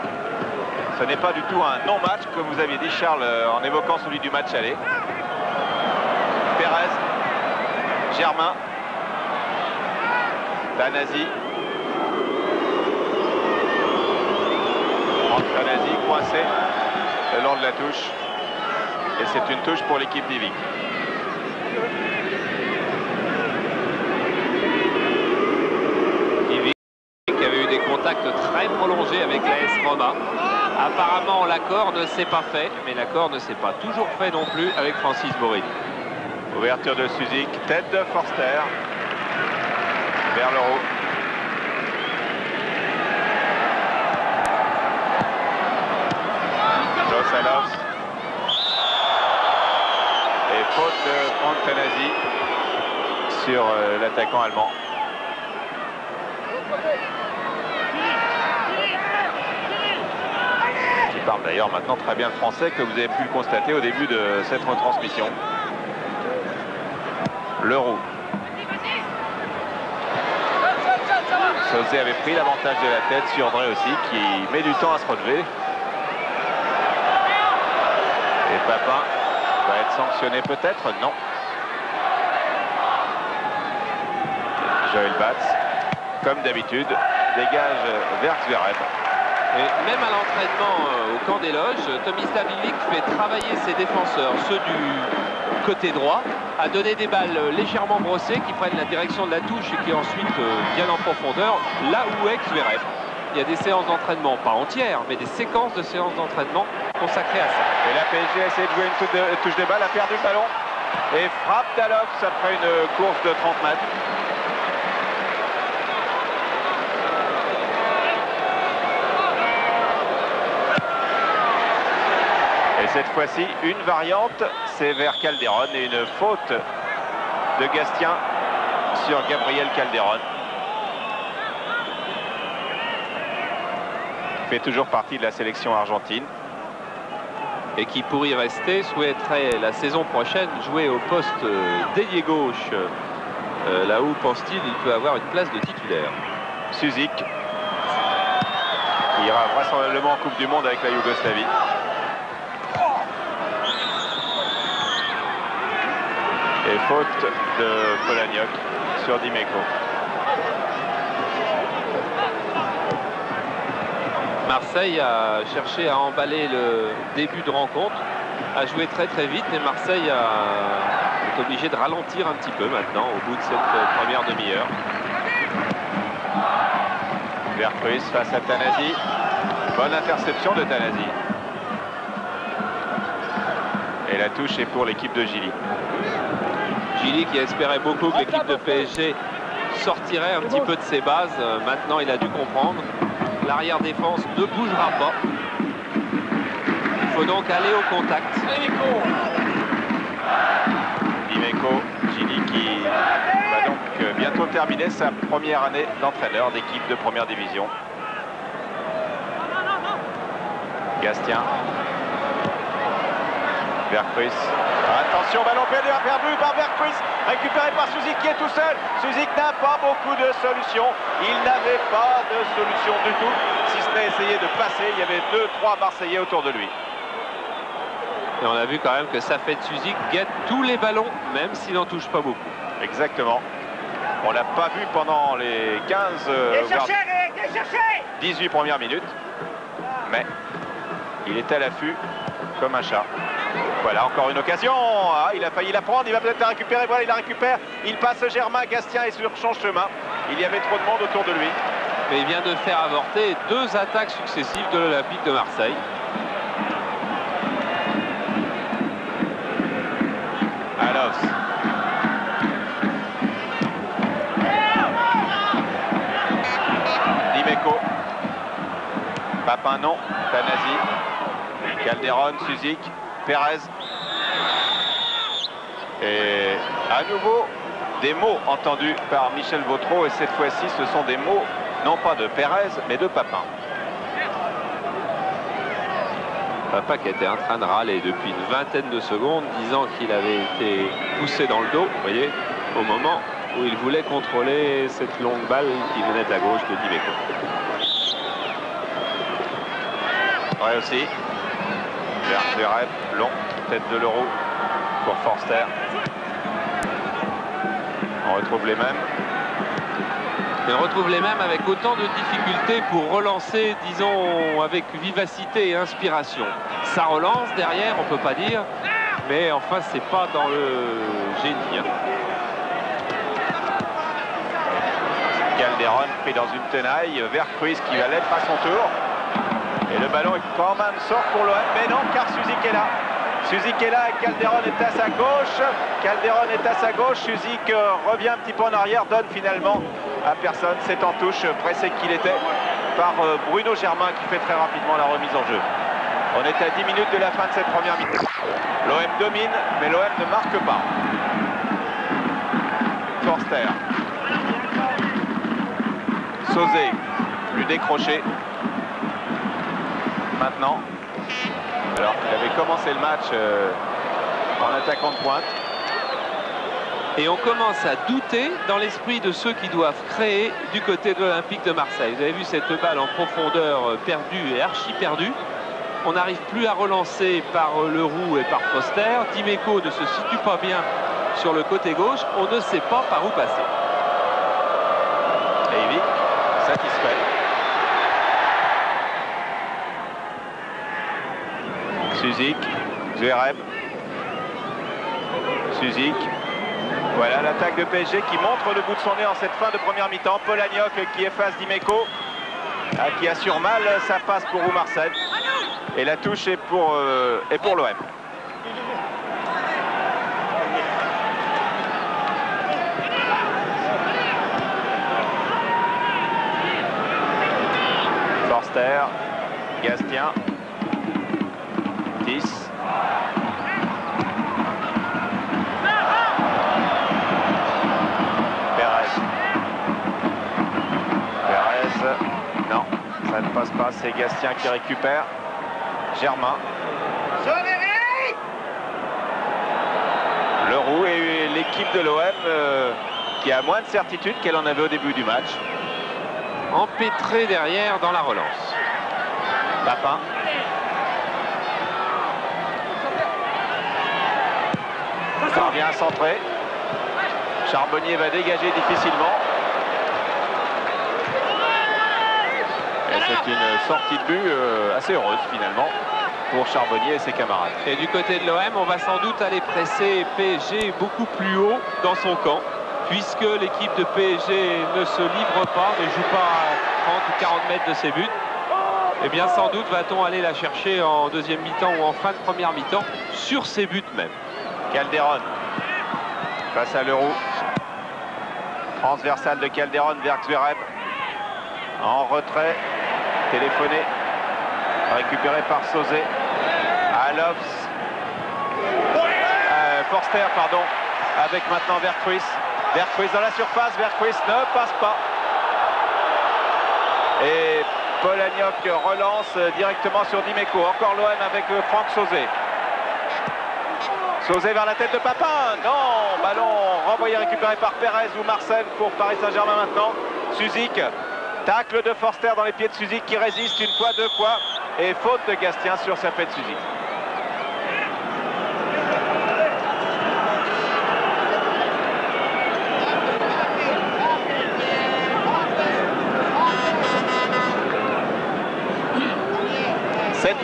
Ce n'est pas du tout un non-match, comme vous aviez dit, Charles, en évoquant celui du match aller. Pérez, Germain, Tanasi. Tanasi coincé le long de la touche. Et c'est une touche pour l'équipe d'Ivic. Ivic qui avait eu des contacts très prolongés avec l'AS Roma. Apparemment, l'accord ne s'est pas fait, mais l'accord ne s'est pas toujours fait non plus avec Francis Morini. Ouverture de Suzik, tête de Forster vers le haut. Josalos. Et faute de Franck Tanasi sur l'attaquant allemand. Qui parle d'ailleurs maintenant très bien le français, que vous avez pu le constater au début de cette retransmission. Leroux. Sauzé avait pris l'avantage de la tête sur Drey aussi, qui met du temps à se relever. Et Papin va être sanctionné peut-être? Non. Joël Batz, comme d'habitude, dégage vers Zverev. Et même à l'entraînement au camp des loges, Tomislav Ivic fait travailler ses défenseurs, ceux du côté droit, à donner des balles légèrement brossées qui prennent la direction de la touche et qui ensuite viennent en profondeur, là où est Zverev. Il y a des séances d'entraînement, pas entières, mais des séquences de séances d'entraînement consacrées à ça. Et la PSG a essayé de jouer une touche de balle, a perdu le ballon et frappe Dalox après une course de 30 mètres. Et cette fois-ci, une variante, c'est vers Calderon et une faute de Gastien sur Gabriel Calderon. Fait toujours partie de la sélection argentine. Et qui, pour y rester, souhaiterait la saison prochaine jouer au poste d'ailier gauche. Là où, pense-t-il, il peut avoir une place de titulaire. Suzik, qui ira vraisemblablement en Coupe du Monde avec la Yougoslavie. Et faute de Polagnoc sur Dimeco. Marseille a cherché à emballer le début de rencontre, a joué très vite et Marseille est obligé de ralentir un petit peu maintenant au bout de cette première demi-heure. Vercruysse face à Tanasi. Bonne interception de Tanasi. Et la touche est pour l'équipe de Gilly. Gilly qui espérait beaucoup que l'équipe de PSG sortirait un petit peu de ses bases. Maintenant, il a dû comprendre. L'arrière défense ne bougera pas. Il faut donc aller au contact. Dimeco, Gilly qui va donc bientôt terminer sa première année d'entraîneur d'équipe de première division. Gastien. Berghuis. Attention, ballon perdu par Berghuis, récupéré par Suzik qui est tout seul. Suzik n'a pas beaucoup de solutions. Il n'avait pas de solution du tout, si ce n'est essayer de passer. Il y avait 2-3 Marseillais autour de lui. Et on a vu quand même que Safet Suzik guette tous les ballons, même s'il n'en touche pas beaucoup. Exactement. On l'a pas vu pendant les 15 voire 18 premières minutes. Mais il est à l'affût comme un chat. Voilà, encore une occasion. Ah, il a failli la prendre, il va peut-être la récupérer. Voilà, il la récupère. Il passe Germain, Gastien est sur son chemin. Il y avait trop de monde autour de lui. Mais il vient de faire avorter 2 attaques successives de l'Olympique de Marseille. Alos. Dimeco. Papin non. Tanasi. Calderon, Suzik. Perez. Et à nouveau des mots entendus par Michel Vautreau, et cette fois-ci ce sont des mots non pas de Perez mais de Papin. Papin qui était en train de râler depuis une vingtaine de secondes, disant qu'il avait été poussé dans le dos, vous voyez, au moment où il voulait contrôler cette longue balle qui venait de la gauche de Dimeco. Ouais aussi. Zverev, long, tête de l'euro pour Forster. On retrouve les mêmes. Mais on retrouve les mêmes avec autant de difficultés pour relancer, disons, avec vivacité et inspiration. Ça relance derrière, on peut pas dire, mais enfin c'est pas dans le génie. Hein. Calderon pris dans une tenaille, Vercruis qui va l'être à son tour. Et le ballon est quand même sort pour l'OM, mais non, car Suzik est là. Suzik est là et Calderon est à sa gauche. Calderon est à sa gauche. Suzik revient un petit peu en arrière, donne finalement à personne. C'est en touche, pressé qu'il était par Bruno Germain qui fait très rapidement la remise en jeu. On est à 10 minutes de la fin de cette première mi-temps. L'OM domine, mais l'OM ne marque pas. Forster. Sauzé, plus décroché. Maintenant, alors qu'il avait commencé le match en attaquant de pointe. Et on commence à douter dans l'esprit de ceux qui doivent créer du côté de l'Olympique de Marseille. Vous avez vu cette balle en profondeur perdue et archi perdue. On n'arrive plus à relancer par Leroux et par Foster. Dimeco ne se situe pas bien sur le côté gauche. On ne sait pas par où passer. Eivik, satisfait. Suzik, Zverev. Suzik. Voilà l'attaque de PSG qui montre le bout de son nez en cette fin de première mi-temps. Polagnoc qui efface Dimeco, qui assure mal sa passe pour Oumarsen. Et la touche est pour l'OM. Forster, Gastien, 10. Non, ça ne passe pas, c'est Gastien qui récupère. Germain. Leroux et l'équipe de l'OM qui a moins de certitude qu'elle en avait au début du match. Empêtré derrière dans la relance. Papin. Parvient à centrer. Charbonnier va dégager difficilement. C'est une sortie de but assez heureuse finalement pour Charbonnier et ses camarades. Et du côté de l'OM, on va sans doute aller presser PSG beaucoup plus haut dans son camp, puisque l'équipe de PSG ne se livre pas, ne joue pas à 30 ou 40 mètres de ses buts. Eh bien sans doute va-t-on aller la chercher en deuxième mi-temps ou en fin de première mi-temps sur ses buts même. Calderon face à Leroux. Transversale de Calderon vers Zverev. En retrait, téléphoné, récupéré par Sauzet. Alofs. Forster, pardon, avec maintenant Vercruis. Vercruis dans la surface, Vercruis ne passe pas. Et Polagnoc relance directement sur Dimeco. Encore l'OM avec Franck Sauzet. Sauzet vers la tête de Papin. Non, ballon renvoyé, récupéré par Pérez ou Marcel pour Paris Saint-Germain maintenant. Suzik, tacle de Forster dans les pieds de Suzik qui résiste une fois, deux fois. Et faute de Gastien sur sa paix de Suzik.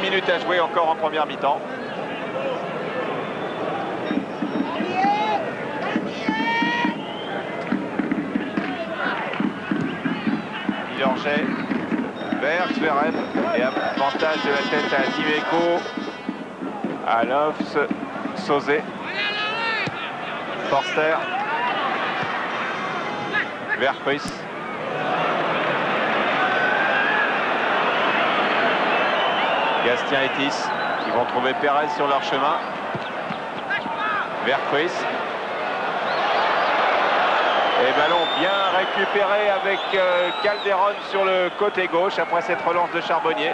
Minutes à jouer encore en première mi-temps. Pilorget vers Zverev et avantage de la tête à Dimeco. Alofs, Sauzet, Forster, Vercruis. Gastien et Tis qui vont trouver Pérez sur leur chemin. Vercruis. Et ballon bien récupéré avec Calderon sur le côté gauche après cette relance de Charbonnier.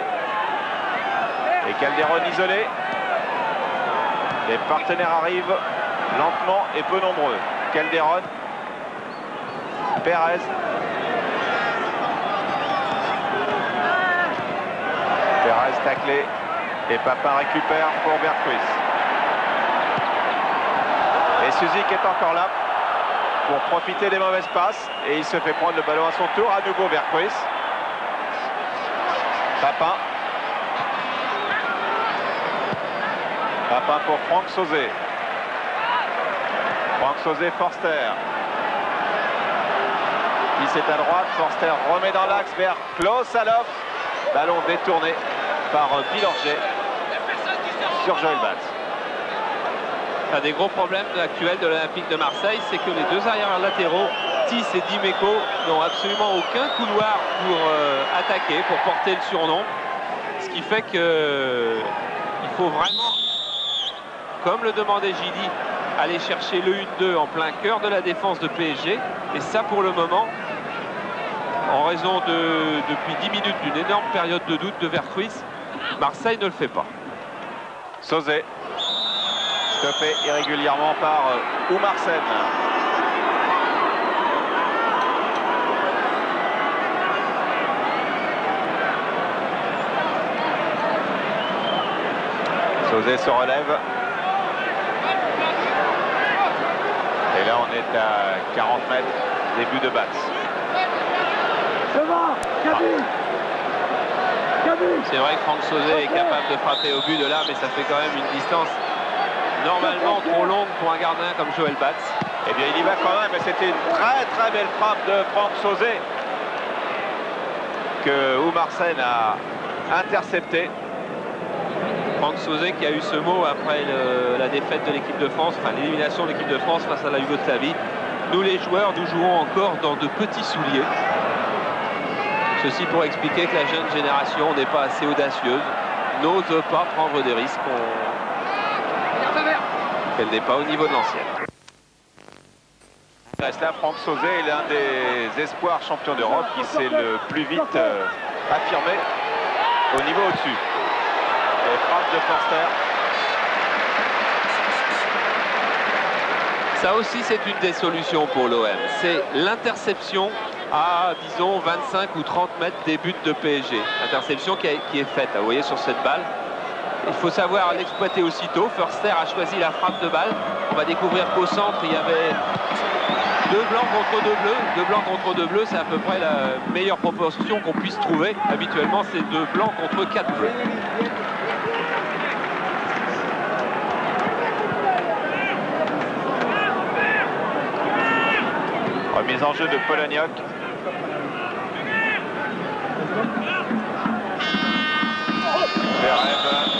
Et Calderon isolé. Les partenaires arrivent lentement et peu nombreux. Calderon. Pérez. Pérez taclé et Papin récupère pour Vercruis. Et Suzik est encore là pour profiter des mauvaises passes et il se fait prendre le ballon à son tour. À nouveau Vercruis. Papin. Papin pour Franck Sauzet. Franck Sauzet, Forster. Tis est à droite, Forster remet dans l'axe vers Klaus Alofs. Ballon détourné par Pilorget sur Joël Batz. Un des gros problèmes actuels de l'Olympique de Marseille, c'est que les deux arrières latéraux, Tis et Dimeco, n'ont absolument aucun couloir pour attaquer, pour porter le surnom. Ce qui fait qu'il faut vraiment, comme le demandait Gilly, aller chercher le 1-2 en plein cœur de la défense de PSG. Et ça, pour le moment, en raison depuis 10 minutes d'une énorme période de doute de Vercruis, Marseille ne le fait pas. Sauzet, stoppé irrégulièrement par Oumarsen. Sauzet se relève. Et là, on est à 40 mètres, début de Batz. C'est vrai que Franck Sauzet est capable de frapper au but de là, mais ça fait quand même une distance normalement trop longue pour un gardien comme Joël Batz. Eh bien, il y va quand même, mais c'était une très belle frappe de Franck Sauzet que Oumarsen a intercepté. Franck Sauzet qui a eu ce mot après la défaite de l'équipe de France, enfin l'élimination de l'équipe de France face à la Yougoslavie. Nous les joueurs, nous jouons encore dans de petits souliers. Ceci pour expliquer que la jeune génération n'est pas assez audacieuse, n'ose pas prendre des risques, qu'elle n'est pas au niveau de l'ancienne. Reste là, Franck Sauzet est l'un des espoirs champions d'Europe qui s'est le plus vite affirmé au niveau au-dessus. Et frappe de Forster. Ça aussi, c'est une des solutions pour l'OM. C'est l'interception à, disons, 25 ou 30 mètres des buts de PSG. Interception qui est faite, vous voyez, sur cette balle. Il faut savoir l'exploiter aussitôt. Forster a choisi la frappe de balle. On va découvrir qu'au centre, il y avait 2 blancs contre 2 bleus. 2 blancs contre 2 bleus, c'est à peu près la meilleure proportion qu'on puisse trouver. Habituellement, c'est 2 blancs contre 4 bleus. Remise en jeu de Polagnoc.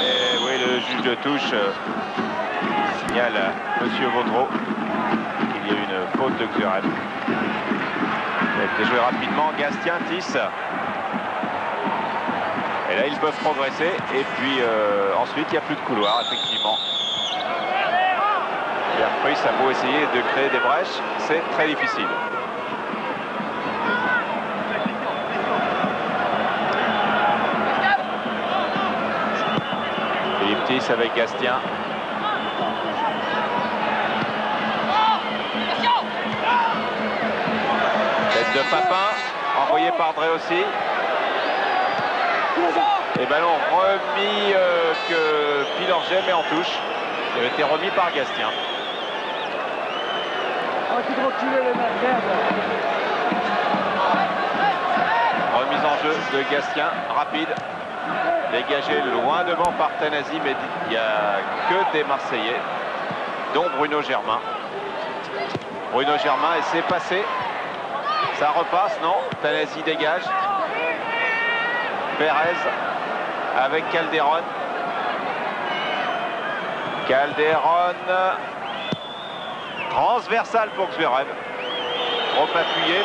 Et oui, le juge de touche signale à Monsieur Vautreau qu'il y a une faute de Xuereb. Il a été joué rapidement. Gastien, Tis. Et là, ils peuvent progresser. Et puis ensuite, il n'y a plus de couloir, effectivement. Verpruis a beau essayer de créer des brèches, c'est très difficile. Philippe Tis avec Gastien. Tête de Papin, envoyé par Drey aussi. Et ballon remis que Pilorget met en touche. Il a été remis par Gastien. Remise en jeu de Gastien, rapide. Dégagé loin devant par Tanasi, mais il n'y a que des Marseillais, dont Bruno Germain. Bruno Germain, et c'est passé. Ça repasse, non? Tanasi dégage. Pérez avec Calderon. Calderon. Transversal pour Xuereb. Trop appuyé.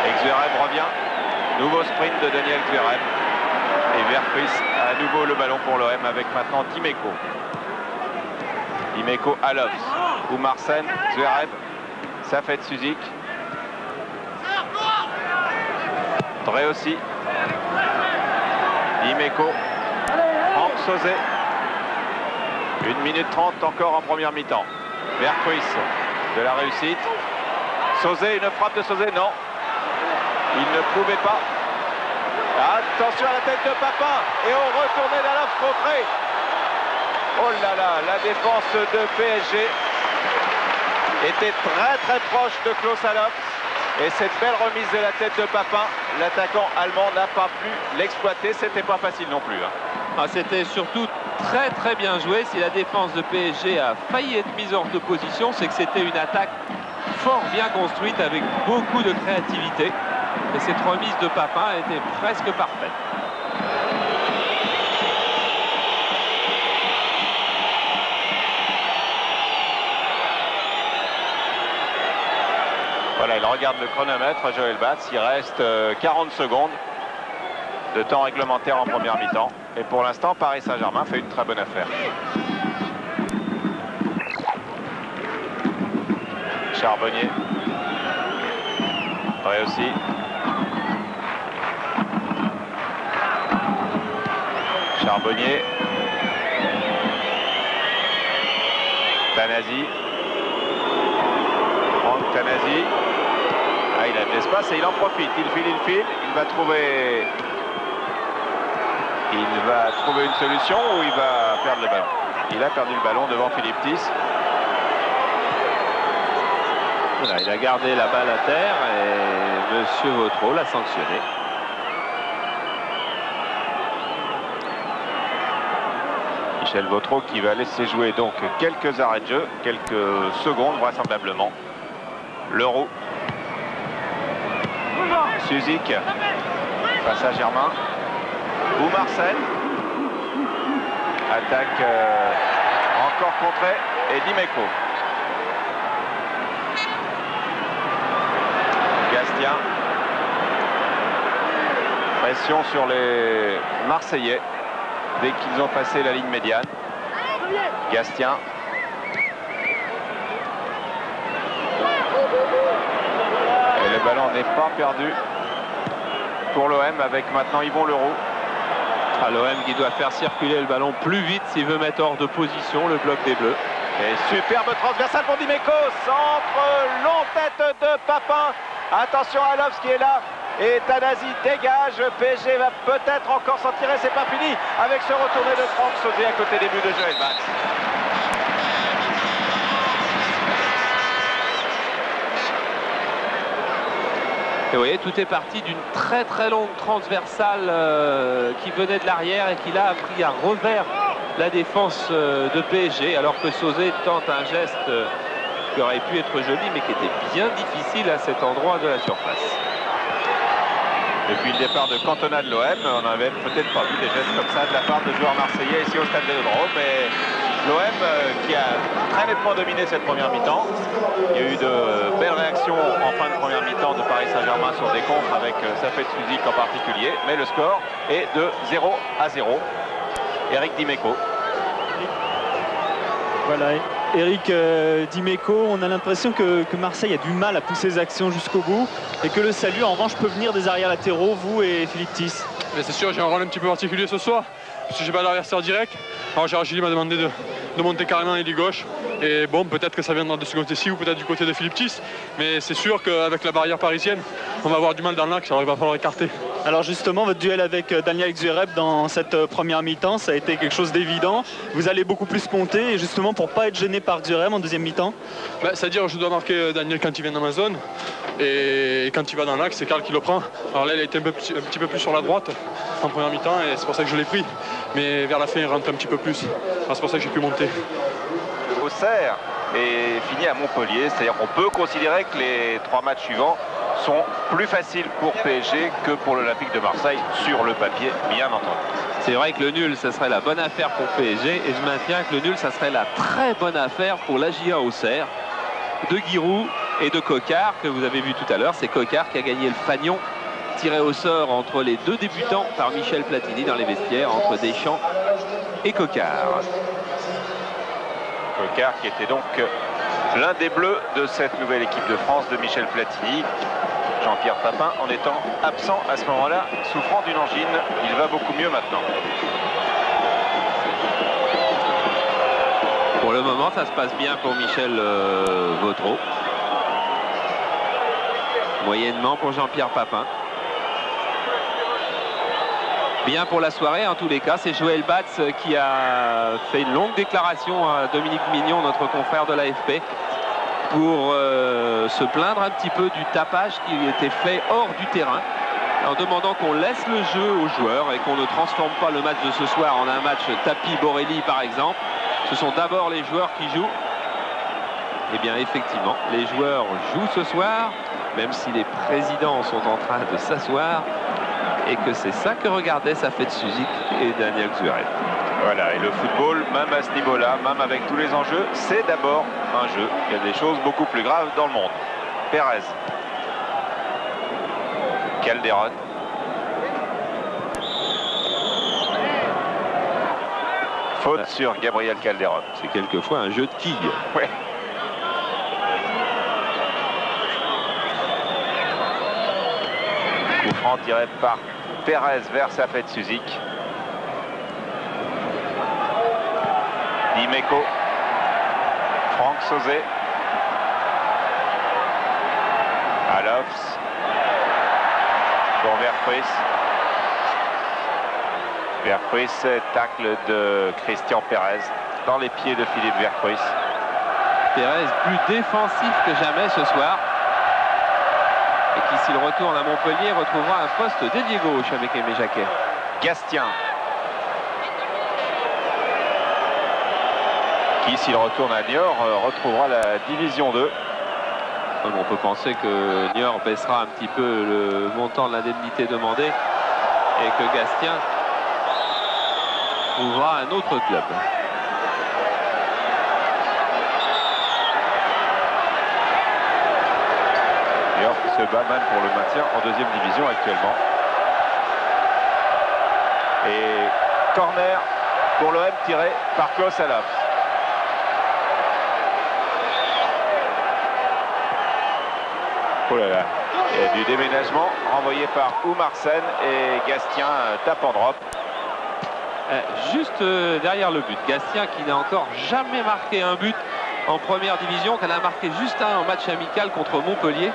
Et Xuereb revient. Nouveau sprint de Daniel Xuereb. Et Verpruis à nouveau le ballon pour l'OM avec maintenant Dimeco. Dimeco à Lovs. Oumarsen, Xuereb. Safet Suzik. Drey aussi. Dimeco. Franck Sauzet. 1 minute 30 encore en première mi-temps. Verpruis de la réussite. Sauzet, une frappe de Sauzet, non. Il ne pouvait pas. Attention à la tête de Papin. Et on retournait d'Alofs contré. Oh là là, la défense de PSG était très proche de Klaus Alofs. Et cette belle remise de la tête de Papin, l'attaquant allemand n'a pas pu l'exploiter. C'était pas facile non plus. Ah, c'était surtout très bien joué. Si la défense de PSG a failli être mise hors de position, c'est que c'était une attaque fort bien construite avec beaucoup de créativité. Et cette remise de Papin était presque parfaite. Voilà, il regarde le chronomètre, Joël Batz. Il reste 40 secondes de temps réglementaire en première mi-temps. Et pour l'instant, Paris Saint-Germain fait une très bonne affaire. Charbonnier. Drey aussi. Charbonnier. Tanasi. Franck Tanasi. Ah, il a de l'espace et il en profite. Il file. Il va trouver une solution ou il va perdre le ballon. Il a perdu le ballon devant Philippe Tis. Voilà, il a gardé la balle à terre et Monsieur Vautreau l'a sanctionné. Michel Vautreau qui va laisser jouer donc quelques arrêts de jeu, quelques secondes vraisemblablement. Leroux. Suzik face à Germain. Oumarsen. Attaque encore contrée et Dimeco. Gastien. Pression sur les Marseillais dès qu'ils ont passé la ligne médiane. Gastien. Et le ballon n'est pas perdu pour l'OM avec maintenant Yvon Leroux. L'OM qui doit faire circuler le ballon plus vite s'il veut mettre hors de position le bloc des Bleus. Et superbe transversale pour Dimeco. Centre, long tête de Papin. Attention à Alofs qui est là. Et Tanasi dégage. PSG va peut-être encore s'en tirer. C'est pas fini avec ce retourné de Franck Sauzet à côté des buts de Joël Batz. Et vous voyez, tout est parti d'une très longue transversale qui venait de l'arrière et qui là a pris à revers la défense de PSG, alors que Sauzet tente un geste qui aurait pu être joli mais qui était bien difficile à cet endroit de la surface. Depuis le départ de Cantona de l'OM, on n'avait peut-être pas vu des gestes comme ça de la part de joueurs marseillais ici au Stade Vélodrome. Mais l'OM qui a très nettement dominé cette première mi-temps. Il y a eu de belles réactions en fin de première mi-temps de Paris Saint-Germain sur des contres avec Safet Suzik en particulier. Mais le score est de 0-0. Eric Dimeco. Voilà, Eric Dimeco, on a l'impression que Marseille a du mal à pousser ses actions jusqu'au bout et que le salut en revanche peut venir des arrières latéraux, vous et Philippe Thiss. C'est sûr, j'ai un rôle un petit peu particulier ce soir parce que j'ai pas d'adversaire direct. Alors Gérard Gilly m'a demandé de monter carrément ailier gauche et bon, peut-être que ça viendra de ce côté-ci ou peut-être du côté de Philippe Thiss, mais c'est sûr qu'avec la barrière parisienne on va avoir du mal dans l'axe, alors il va falloir écarter. Alors justement, votre duel avec Daniel Xureb dans cette première mi-temps, ça a été quelque chose d'évident. Vous allez beaucoup plus monter, et justement pour pas être gêné par Xureb en deuxième mi-temps. C'est-à-dire je dois marquer Daniel quand il vient dans ma zone, et quand il va dans l'axe, c'est Karl qui le prend. Alors là, il a été un petit peu plus sur la droite en première mi-temps, et c'est pour ça que je l'ai pris. Mais vers la fin, il rentre un petit peu plus. C'est pour ça que j'ai pu monter. Auxerre est fini à Montpellier, c'est-à-dire qu'on peut considérer que les 3 matchs suivants sont plus faciles pour PSG que pour l'Olympique de Marseille, sur le papier, bien entendu. C'est vrai que le nul, ça serait la bonne affaire pour PSG, et je maintiens que le nul, ça serait la très bonne affaire pour l'AJA Auxerre, de Giroud et de Coquart, que vous avez vu tout à l'heure. C'est Coquart qui a gagné le fanion, tiré au sort entre les 2 débutants par Michel Platini dans les vestiaires, entre Deschamps et Coquart. Coquart qui était donc l'un des bleus de cette nouvelle équipe de France de Michel Platini. Jean-Pierre Papin en étant absent à ce moment-là, souffrant d'une angine. Il va beaucoup mieux maintenant. Pour le moment, ça se passe bien pour Michel Vautreau. Moyennement pour Jean-Pierre Papin. Bien pour la soirée, en tous les cas, c'est Joël Batz qui a fait une longue déclaration à Dominique Mignon, notre confrère de l'AFP, pour se plaindre un petit peu du tapage qui était fait hors du terrain, en demandant qu'on laisse le jeu aux joueurs et qu'on ne transforme pas le match de ce soir en un match tapis-Borelli par exemple. Ce sont d'abord les joueurs qui jouent. Eh bien effectivement, les joueurs jouent ce soir, même si les présidents sont en train de s'asseoir, et que c'est ça que regardaient Safet Suzik et Daniel Xureb. Voilà, et le football, même à ce niveau-là, même avec tous les enjeux, c'est d'abord un jeu. Il y a des choses beaucoup plus graves dans le monde. Pérez. Calderon. Faute sur Gabriel Calderon. C'est quelquefois un jeu de quilles. Ouais. Coup franc tiré par Pérez vers Safet Suzik. Dimeco. Franck Sauzet. Alofs. Pour Vercruis. Vercruis, tacle de Christian Pérez dans les pieds de Philippe Vercruis. Pérez plus défensif que jamais ce soir. Et qui, s'il retourne à Montpellier, retrouvera un poste d'ailier gauche avec Aimé Jacquet. Gastien. Qui, s'il retourne à Niort, retrouvera la division 2. On peut penser que Niort baissera un petit peu le montant de l'indemnité demandée et que Gastien trouvera un autre club. Niort qui se bat même pour le maintien en 2e division actuellement. Et corner pour l'OM tiré par Klaus Alofs. Oh là là, il y a du déménagement renvoyé par Oumar Sen et Gastien tape en drop. Juste derrière le but, Gastien qui n'a encore jamais marqué un but en première division, qu'elle a marqué juste un en match amical contre Montpellier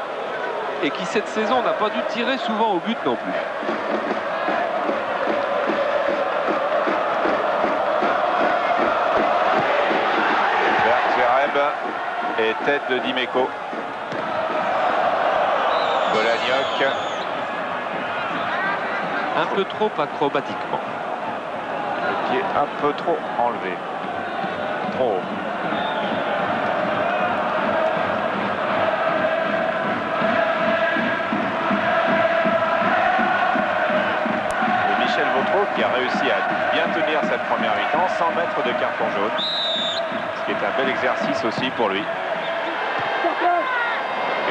et qui cette saison n'a pas dû tirer souvent au but non plus. Vercruis et tête de Dimeco. Bolagnoc. Un peu trop acrobatiquement. Le pied un peu trop enlevé. Trop haut. cette première mi-temps sans mettre de carton jaune. Ce qui est un bel exercice aussi pour lui.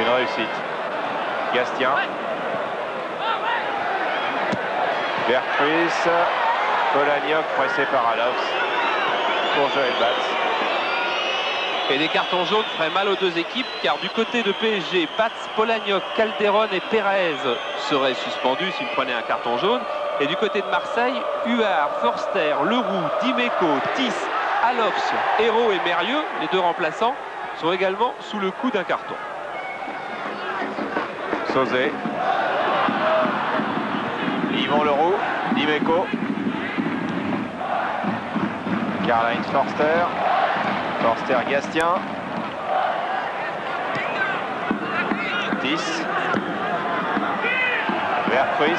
Une réussite. Gastien. Vercruis. Polagnoc pressé par Alofs pour Joël Batz. Et des cartons jaunes feraient mal aux deux équipes, car du côté de PSG, Batz, Polagnoc, Calderon et Pérez seraient suspendus s'ils prenaient un carton jaune. Et du côté de Marseille, Huard, Forster, Leroux, Dimeco, Tis, Alofs, Hérault et Mérieux, les deux remplaçants, sont également sous le coup d'un carton. Sauzet. Yvon Leroux, Dimeco. Karl-Heinz Forster. Forster Gastien. 10. Vercruis.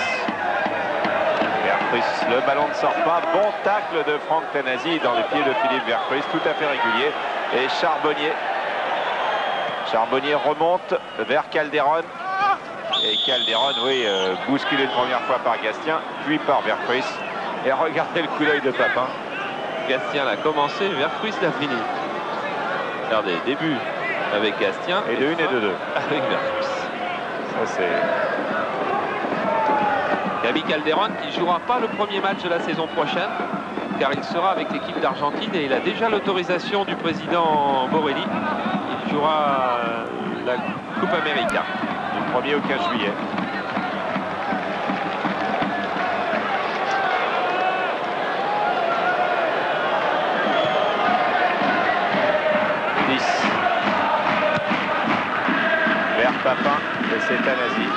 Le ballon ne sort pas. Bon tacle de Franck Tanasi dans les pieds de Philippe Vercruis, tout à fait régulier. Et Charbonnier. Charbonnier remonte vers Calderon. Et Calderon, oui, bousculé une première fois par Gastien, puis par Vercruis. Et regardez le coup d'œil de Papin. Gastien l'a commencé, Vercruis l'a fini. Regardez, début avec Gastien. Et de 1 et de 2. Avec Vercruis. Ça, c'est... Gabi Calderon qui ne jouera pas le premier match de la saison prochaine, car il sera avec l'équipe d'Argentine et il a déjà l'autorisation du président Borelli. Il jouera la Coupe América. Du 1er au 15 juillet. Vers Papin et c'est Tanasi.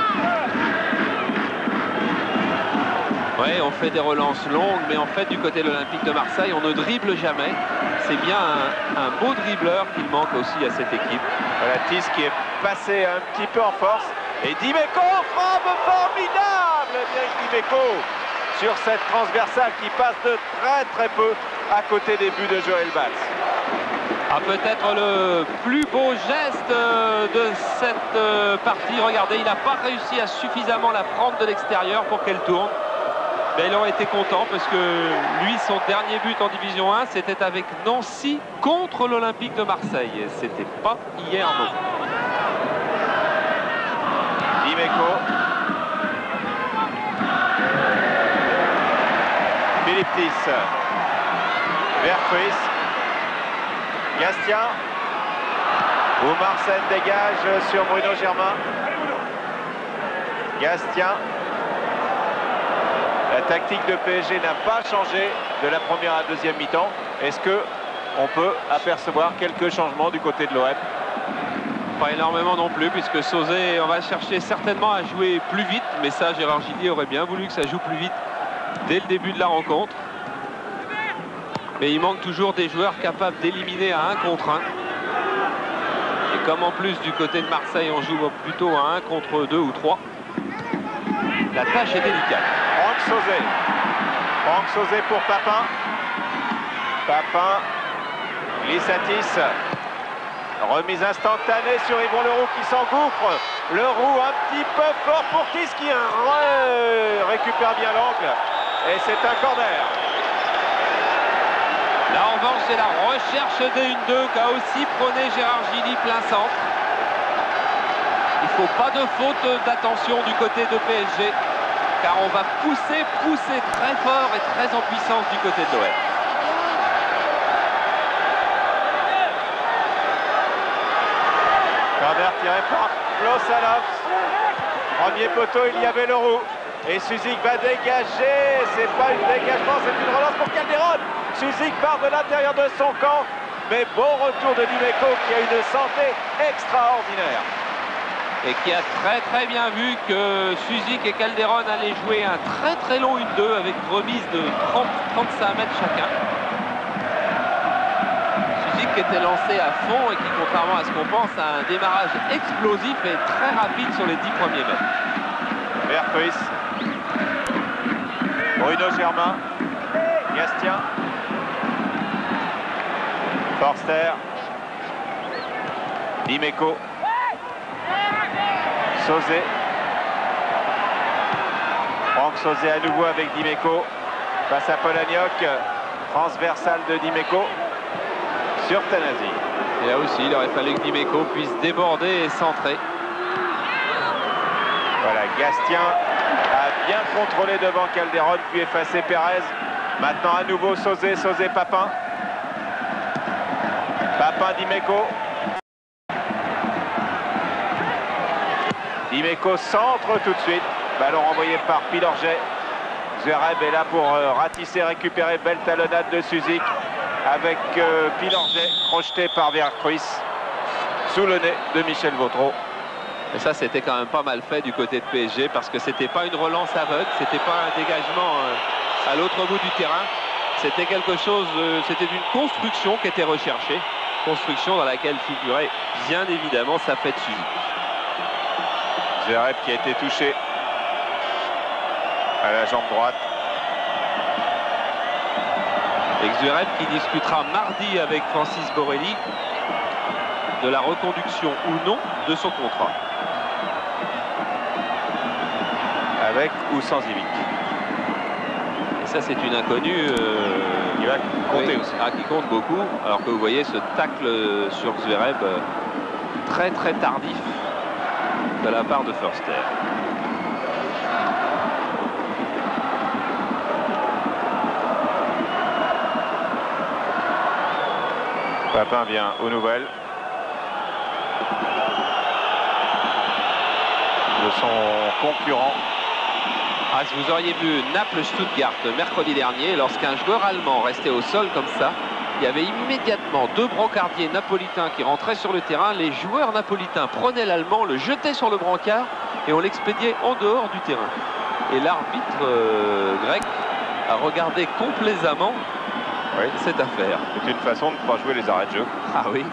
Oui, on fait des relances longues, mais en fait, du côté de l'Olympique de Marseille, on ne dribble jamais. C'est bien un beau dribbleur qu'il manque aussi à cette équipe. Voilà Tis qui est passé un petit peu en force. Et Dimeco, frappe formidable, Dimeco, sur cette transversale qui passe de très peu à côté des buts de Joël Batz. Ah, peut-être le plus beau geste de cette partie. Regardez, il n'a pas réussi à suffisamment la prendre de l'extérieur pour qu'elle tourne. Mais il aurait été content parce que lui, son dernier but en Division 1, c'était avec Nancy contre l'Olympique de Marseille. Et c'était pas hier non. Dimeco. Philippe Tis. Vercruis. Gastien. Oumarsen dégage sur Bruno Germain. Gastien. La tactique de PSG n'a pas changé de la première à la deuxième mi-temps. Est-ce qu'on peut apercevoir quelques changements du côté de l'OM? Pas énormément non plus, puisque Sauzet, on va chercher certainement à jouer plus vite. Mais ça, Gérard Gillier aurait bien voulu que ça joue plus vite dès le début de la rencontre. Mais il manque toujours des joueurs capables d'éliminer à 1 contre 1. Et comme en plus du côté de Marseille, on joue plutôt à 1 contre 2 ou 3, la tâche est délicate. Franck Sauzet. Franck Sauzet pour Papin. Papin. Glissatis. Remise instantanée sur Yvon Leroux qui s'engouffre. Leroux un petit peu fort pour Tis qui récupère bien l'angle. Et c'est un corner. Là en revanche, c'est la recherche de 1-2 qu'a aussi prôné Gérard Gilly plein centre. Il ne faut pas de faute d'attention du côté de PSG, car on va pousser très fort et très en puissance du côté de l'OM. Corner tiré par Klaus Alofs. Premier poteau, il y avait Leroux. Et Suzik va dégager. C'est pas une dégagement, c'est une relance pour Calderon. Suzik part de l'intérieur de son camp. Mais bon retour de Dimeco qui a une santé extraordinaire. Et qui a très bien vu que Suzik et Calderon allaient jouer un très long 1-2 avec remise de 30-35 mètres chacun. Suzik qui était lancé à fond et qui, contrairement à ce qu'on pense, a un démarrage explosif et très rapide sur les 10 premiers mètres. Vercruis. Bruno Germain. Gastien. Forster. Dimeco. Sauzet. Franck Sauzet à nouveau avec Dimeco. Face à Polagnoc. Transversale de Dimeco sur Tanasi. Et là aussi, il aurait fallu que Dimeco puisse déborder et centrer. Voilà, Gastien a bien contrôlé devant Calderon, puis effacé Pérez. Maintenant à nouveau Sauzet, Papin. Papin, Dimeco. Dimeco centre tout de suite. Ballon renvoyé par Pilorget. Zverev est là pour ratisser, récupérer. Belle talonnade de Suzik avec Pilorget projeté par Vercruis sous le nez de Michel Vautreau. Et ça, c'était quand même pas mal fait du côté de PSG parce que c'était pas une relance aveugle, c'était pas un dégagement à l'autre bout du terrain. C'était quelque chose, c'était une construction qui était recherchée. Construction dans laquelle figurait bien évidemment Safet Suzik. Zverev qui a été touché à la jambe droite. Et Zverev qui discutera mardi avec Francis Borrelli de la reconduction ou non de son contrat. Avec ou sans Ivic. Et ça, c'est une inconnue qui va compter aussi. Qui compte beaucoup. Alors que vous voyez ce tacle sur Zverev très très tardif de la part de Förster. Papin vient aux nouvelles de son concurrent. Vous auriez vu Naples-Stuttgart mercredi dernier, lorsqu'un joueur allemand restait au sol comme ça, il y avait immédiatement deux brancardiers napolitains qui rentraient sur le terrain. Les joueurs napolitains prenaient l'allemand, le jetaient sur le brancard et on l'expédiait en dehors du terrain. Et l'arbitre grec a regardé complaisamment cette affaire. C'est une façon de ne pas jouer les arrêts de jeu. Ah oui.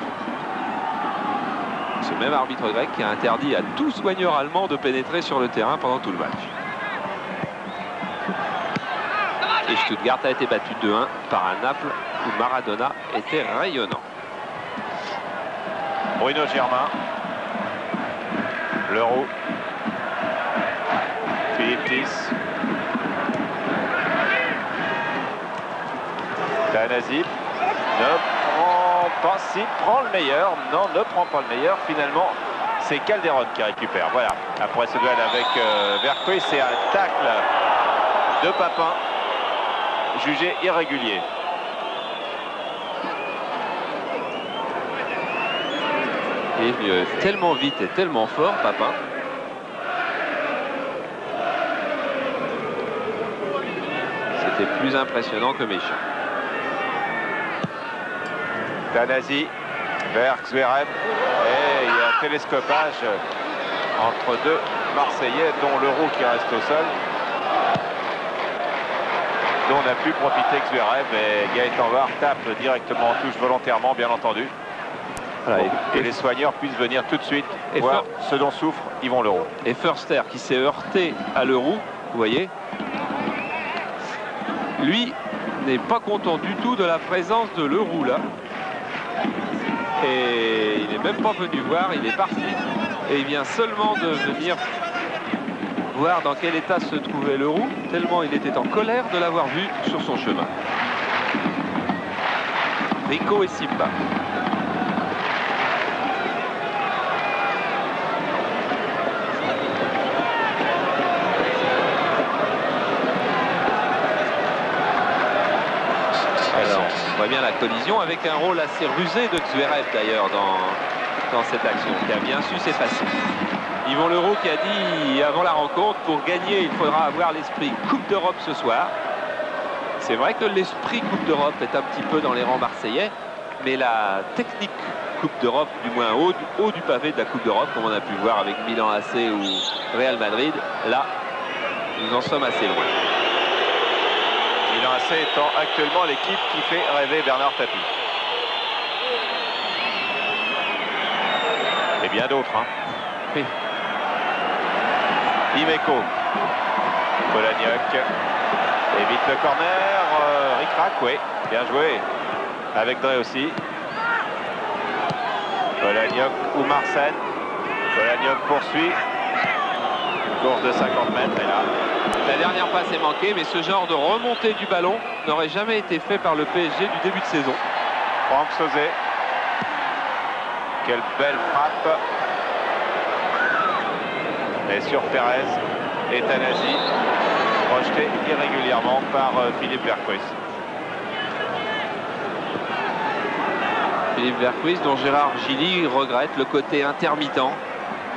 Ce même arbitre grec qui a interdit à tout soigneur allemand de pénétrer sur le terrain pendant tout le match. Et Stuttgart a été battu 2-1 par un Naples où Maradona était rayonnant. Bruno Germain. Leroux. Philippe Tis. Tanasi ne prend pas, si prend le meilleur. Non, ne prend pas le meilleur. Finalement, c'est Calderon qui récupère. Voilà, après ce duel avec Vercruis, c'est un tacle de Papin jugé irrégulier. Il est venu tellement vite et tellement fort, Papin. C'était plus impressionnant que méchant. Tanasi vers Zverev. Et il y a un télescopage entre deux Marseillais, dont Leroux qui reste au sol. Dont on a pu profiter que Zverev, et Gaëtan Var tape directement en touche volontairement, bien entendu. Voilà, et les soigneurs puissent venir tout de suite voir ce dont souffre Yvon Leroux. Et Förster qui s'est heurté à Leroux, vous voyez, lui n'est pas content du tout de la présence de Leroux là. Et il n'est même pas venu voir, il est parti. Et il vient seulement de venir voir dans quel état se trouvait Leroux, tellement il était en colère de l'avoir vu sur son chemin. Rico et Simba. Alors, on voit bien la collision avec un rôle assez rusé de Zverev d'ailleurs dans cette action, qui a bien su s'effacer. Yvon Leroux qui a dit avant la rencontre, pour gagner il faudra avoir l'esprit Coupe d'Europe ce soir. C'est vrai que l'esprit Coupe d'Europe est un petit peu dans les rangs marseillais, mais la technique Coupe d'Europe, du moins haut du pavé de la Coupe d'Europe, comme on a pu voir avec Milan AC ou Real Madrid, là nous en sommes assez loin. Milan AC étant actuellement l'équipe qui fait rêver Bernard Tapie. Et bien d'autres, hein. Oui. Dimeco. Polagnoc évite le corner. Ric-rac, oui, bien joué. Avec Drey aussi. Polagnoc ou Marsen. Polagnoc poursuit. Une course de 50 mètres et là, La dernière passe est manquée, mais ce genre de remontée du ballon n'aurait jamais été fait par le PSG du début de saison. Franck Sauzet. Quelle belle frappe. Et sur Pérez et Tanasi, rejeté irrégulièrement par Philippe Vercruis. Philippe Vercruis, dont Gérard Gilly regrette le côté intermittent.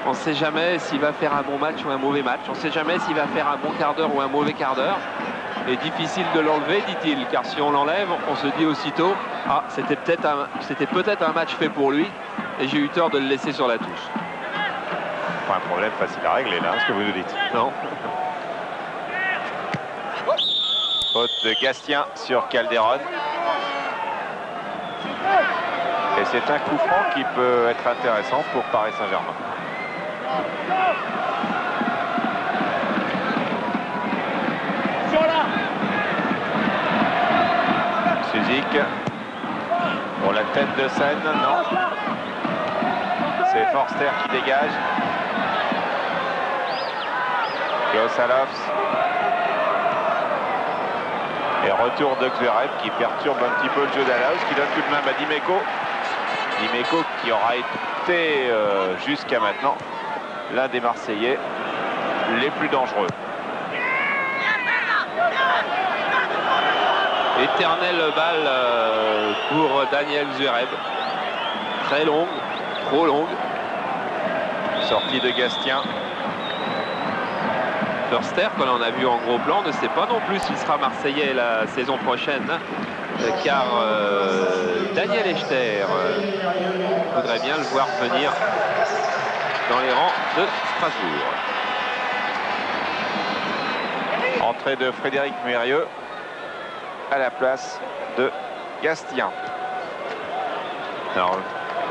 On ne sait jamais s'il va faire un bon match ou un mauvais match. On ne sait jamais s'il va faire un bon quart d'heure ou un mauvais quart d'heure. Et difficile de l'enlever, dit-il, car si on l'enlève, on se dit aussitôt « Ah, c'était peut-être un match fait pour lui, et j'ai eu tort de le laisser sur la touche. » Pas un problème facile à régler là, ce que vous nous dites. Non. Faute de Gastien sur Calderon. Et c'est un coup franc qui peut être intéressant pour Paris Saint-Germain. Suzik. Pour la tête de scène, non. C'est Forster qui dégage. Gosalovs. Et retour de Zverev qui perturbe un petit peu le jeu d'Alaus, qui donne tout de même à Dimeco. Dimeco qui aura été jusqu'à maintenant l'un des Marseillais les plus dangereux. Éternelle balle pour Daniel Zverev. Très longue, trop longue. Sortie de Gastien. Förster, que l'on a vu en gros plan, ne sait pas non plus s'il sera Marseillais la saison prochaine, car Daniel Echter voudrait bien le voir venir dans les rangs de Strasbourg. Entrée de Frédéric Mérieux à la place de Gastien. Alors,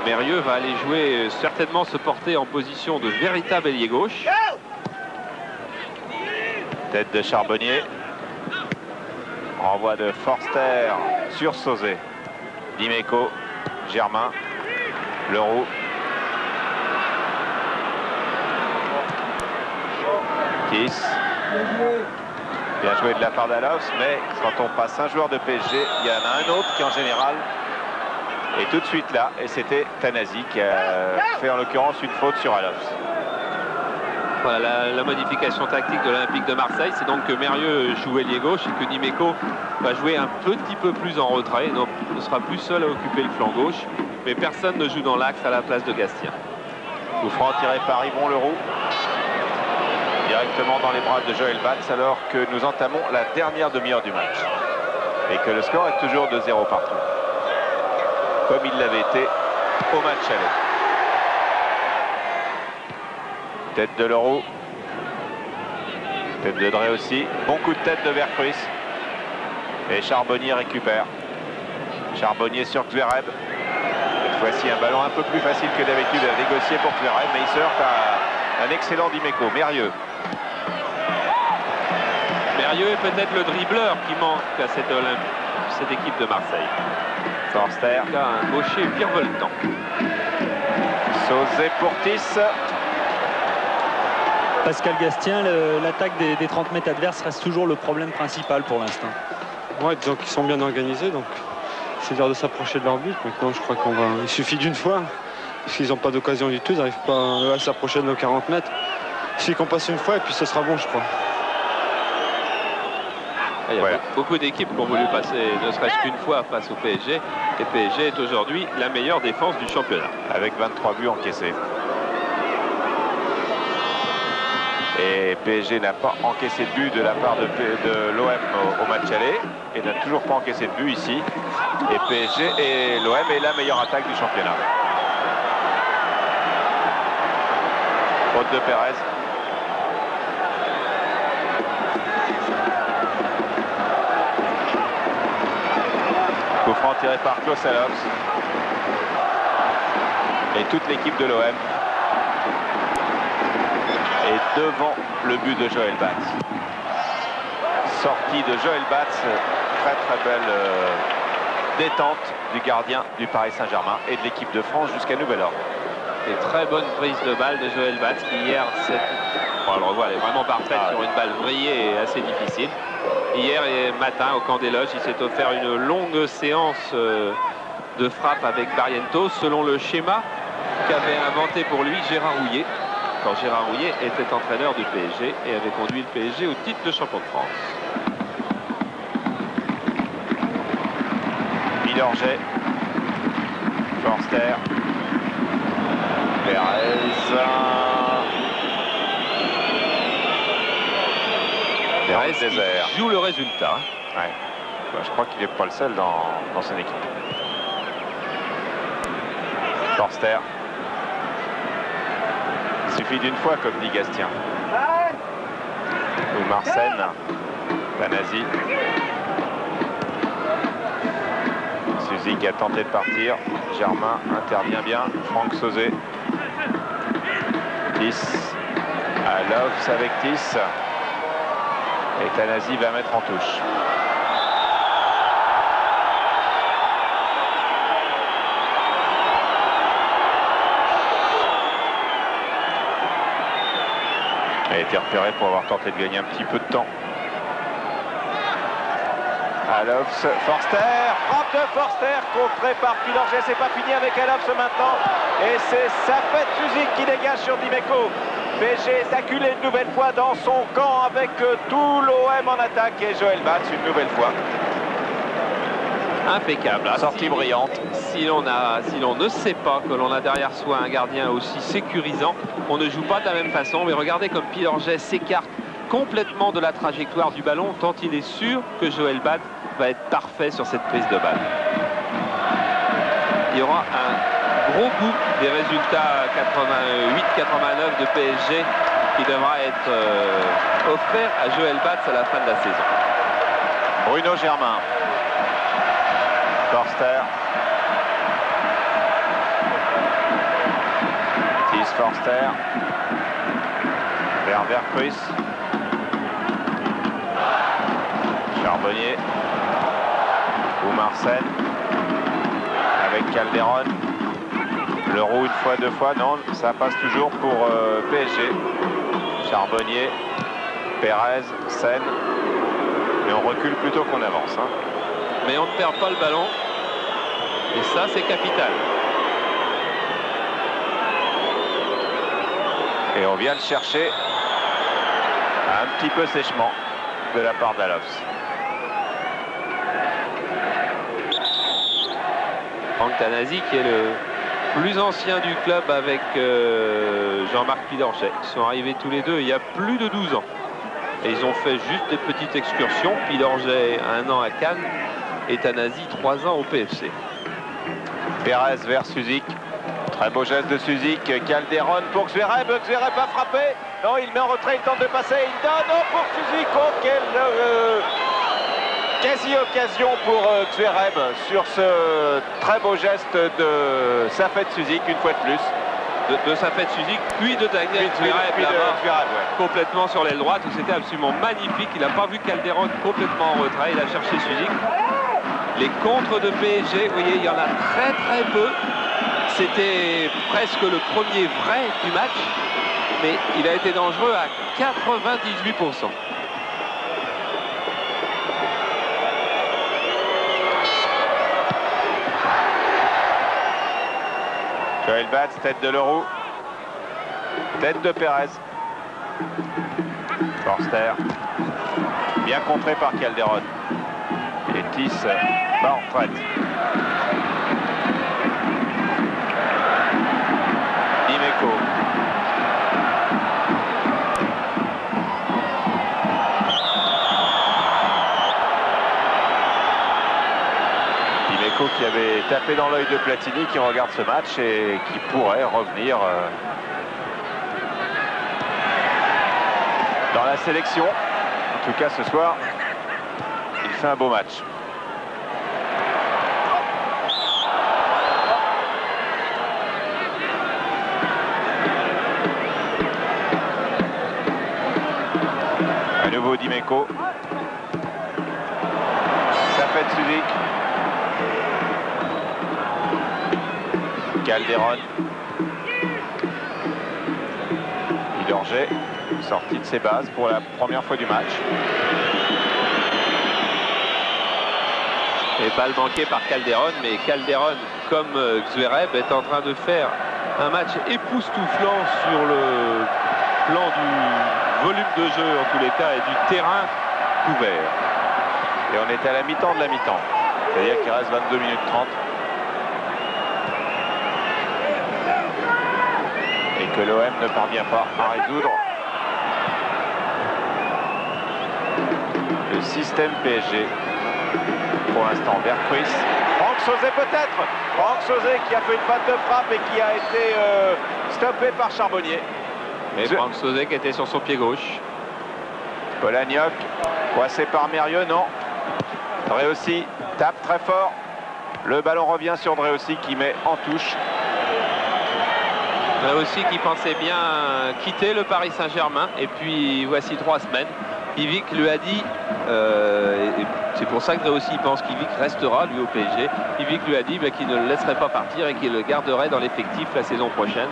Mérieux va aller jouer, certainement se porter en position de véritable ailier gauche. Tête de Charbonnier. Renvoi de Forster sur Sauzet. Dimeco, Germain, Leroux. Kiss. Bien joué de la part d'Alaus, mais quand on passe un joueur de PSG, il y en a un autre qui en général est tout de suite là. Et c'était Tanasi qui a fait en l'occurrence une faute sur Alaus. Voilà, la modification tactique de l'Olympique de Marseille, c'est donc que Mérieux joue ailier gauche et que Dimeco va jouer un petit peu plus en retrait, donc ne sera plus seul à occuper le flanc gauche, mais personne ne joue dans l'axe à la place de Gastien. Coup franc tiré par Yvon Leroux, directement dans les bras de Joël Batz, alors que nous entamons la dernière demi-heure du match et que le score est toujours de 0 partout, comme il l'avait été au match aller. Tête de Leroux. Tête de Drey aussi. Bon coup de tête de Vercruis. Et Charbonnier récupère. Charbonnier sur Zverev. Cette fois-ci un ballon un peu plus facile que d'habitude à négocier pour Zverev, mais il se heurte à un excellent Dimeco. Mérieux. Mérieux est peut-être le dribbleur qui manque à cette équipe de Marseille. Forster. Un gaucher virevoltant. Sauzet pour Tis. Pascal Gastien, l'attaque des 30 mètres adverses reste toujours le problème principal pour l'instant. Ouais, disons qu'ils sont bien organisés, donc c'est dur de s'approcher de leur but. Maintenant, je crois il suffit d'une fois, parce qu'ils n'ont pas d'occasion du tout, ils n'arrivent pas à s'approcher de nos 40 mètres. Il suffit qu'on passe une fois et puis ce sera bon, je crois. Il y a beaucoup d'équipes qui ont voulu passer ne serait-ce qu'une fois face au PSG. Et PSG est aujourd'hui la meilleure défense du championnat. Avec 23 buts encaissés. Et PSG n'a pas encaissé de but de la part de l'OM au match aller et n'a toujours pas encaissé de but ici. Et PSG et l'OM est la meilleure attaque du championnat. Faute de Pérez. Coup franc tiré par Gosalovs. Et toute l'équipe de l'OM est devant le but de Joël Batz. Sortie de Joël Batz, très belle détente du gardien du Paris Saint-Germain et de l'équipe de France jusqu'à nouvel ordre. Et très bonne prise de balle de Joël Batz qui hier s'est On le revoit, elle est vraiment parfaite sur une balle vrillée et assez difficile. Hier et matin, au camp des loges, il s'est offert une longue séance de frappe avec Barrientos, selon le schéma qu'avait inventé pour lui Gérard Houllier, quand Gérard Houllier était entraîneur du PSG et avait conduit le PSG au titre de champion de France. Pilorget, Forster, Perez, Perez qui joue le résultat. Ouais. Bah, je crois qu'il n'est pas le seul dans son équipe. Forster. Il suffit d'une fois, comme dit Gastien. Ou Marsen, Tanasi. Suzik a tenté de partir. Germain intervient bien. Franck Sauzet. Tis. Alofs avec Tis. Et Tanasi va mettre en touche. Il a été repéré pour avoir tenté de gagner un petit peu de temps. Alofs, Forster, frappe de Forster, contré par Pilorget, c'est pas fini avec Alofs maintenant. Et c'est Safet Suzik qui dégage sur Dimeco. PSG est acculé une nouvelle fois dans son camp avec tout l'OM en attaque et Joël Bats une nouvelle fois. Impeccable. Sortie brillante. Si l'on ne sait pas que l'on a derrière soi un gardien aussi sécurisant, on ne joue pas de la même façon. Mais regardez comme Pilorget s'écarte complètement de la trajectoire du ballon, tant il est sûr que Joël Bats va être parfait sur cette prise de balle. Il y aura un gros bout des résultats 88-89 de PSG qui devra être offert à Joël Bats à la fin de la saison. Bruno Germain. Forster. Tis Forster. Werder Kruis. Charbonnier. Ou Marsen. Avec Calderon. Leroux une fois, deux fois. Non, ça passe toujours pour PSG. Charbonnier. Perez. Sen. Et on recule plutôt qu'on avance. Hein. Mais on ne perd pas le ballon. Et ça, c'est capital. Et on vient le chercher un petit peu sèchement de la part d'Alofs. Franck Tanasi, qui est le plus ancien du club avec Jean-Marc Pilorget. Ils sont arrivés tous les deux il y a plus de 12 ans. Et ils ont fait juste des petites excursions. Pilorget 1 an à Cannes et Tanasi 3 ans au PFC. Perez vers Suzik. Très beau geste de Suzik. Calderon pour Zverev. Zverev va frapper. Non, il met en retrait, il tente de passer. Il donne pour Suzik. Oh, quelle quasi-occasion pour Zverev sur ce très beau geste de Safet Suzik, une fois de plus. De Safet Suzik, puis de Daniel Zverev, complètement sur l'aile droite, où c'était absolument magnifique. Il n'a pas vu Calderon complètement en retrait. Il a cherché Suzik. Les contres de PSG, vous voyez, il y en a très très peu. C'était presque le premier vrai du match, mais il a été dangereux à 98%. Joël Bats, tête de Leroux. Tête de Perez. Forster. Bien contré par Calderon. Et Tis va en retraite. Dimeco. Dimeco qui avait tapé dans l'œil de Platini, qui regarde ce match et qui pourrait revenir dans la sélection. En tout cas ce soir, il fait un beau match. À nouveau Dimeco. Safet Suzik. Calderon. Pilorget, sorti de ses bases pour la première fois du match. Et balle manquée par Calderon, mais Calderon, comme Zverev, est en train de faire un match époustouflant sur le plan du volume de jeu en tous les cas et du terrain couvert. Et on est à la mi-temps de la mi-temps, c'est-à-dire qu'il reste 22 minutes 30. Et que l'OM ne parvient pas à résoudre le système PSG. Pour l'instant, Berghuis. Franck Sauzet peut-être. Franck Sauzet qui a fait une patte de frappe et qui a été stoppé par Charbonnier. Mais Franck Sauzet qui était sur son pied gauche. Polagnoc, coincé par Mérieux, non. Dreossi tape très fort. Le ballon revient sur Dreossi qui met en touche. Dreossi qui pensait bien quitter le Paris Saint-Germain. Et puis voici 3 semaines. Yvick lui a dit, c'est pour ça que Dreossi pense qu'Yvick restera lui au PSG. Yvick lui a dit qu'il ne le laisserait pas partir et qu'il le garderait dans l'effectif la saison prochaine.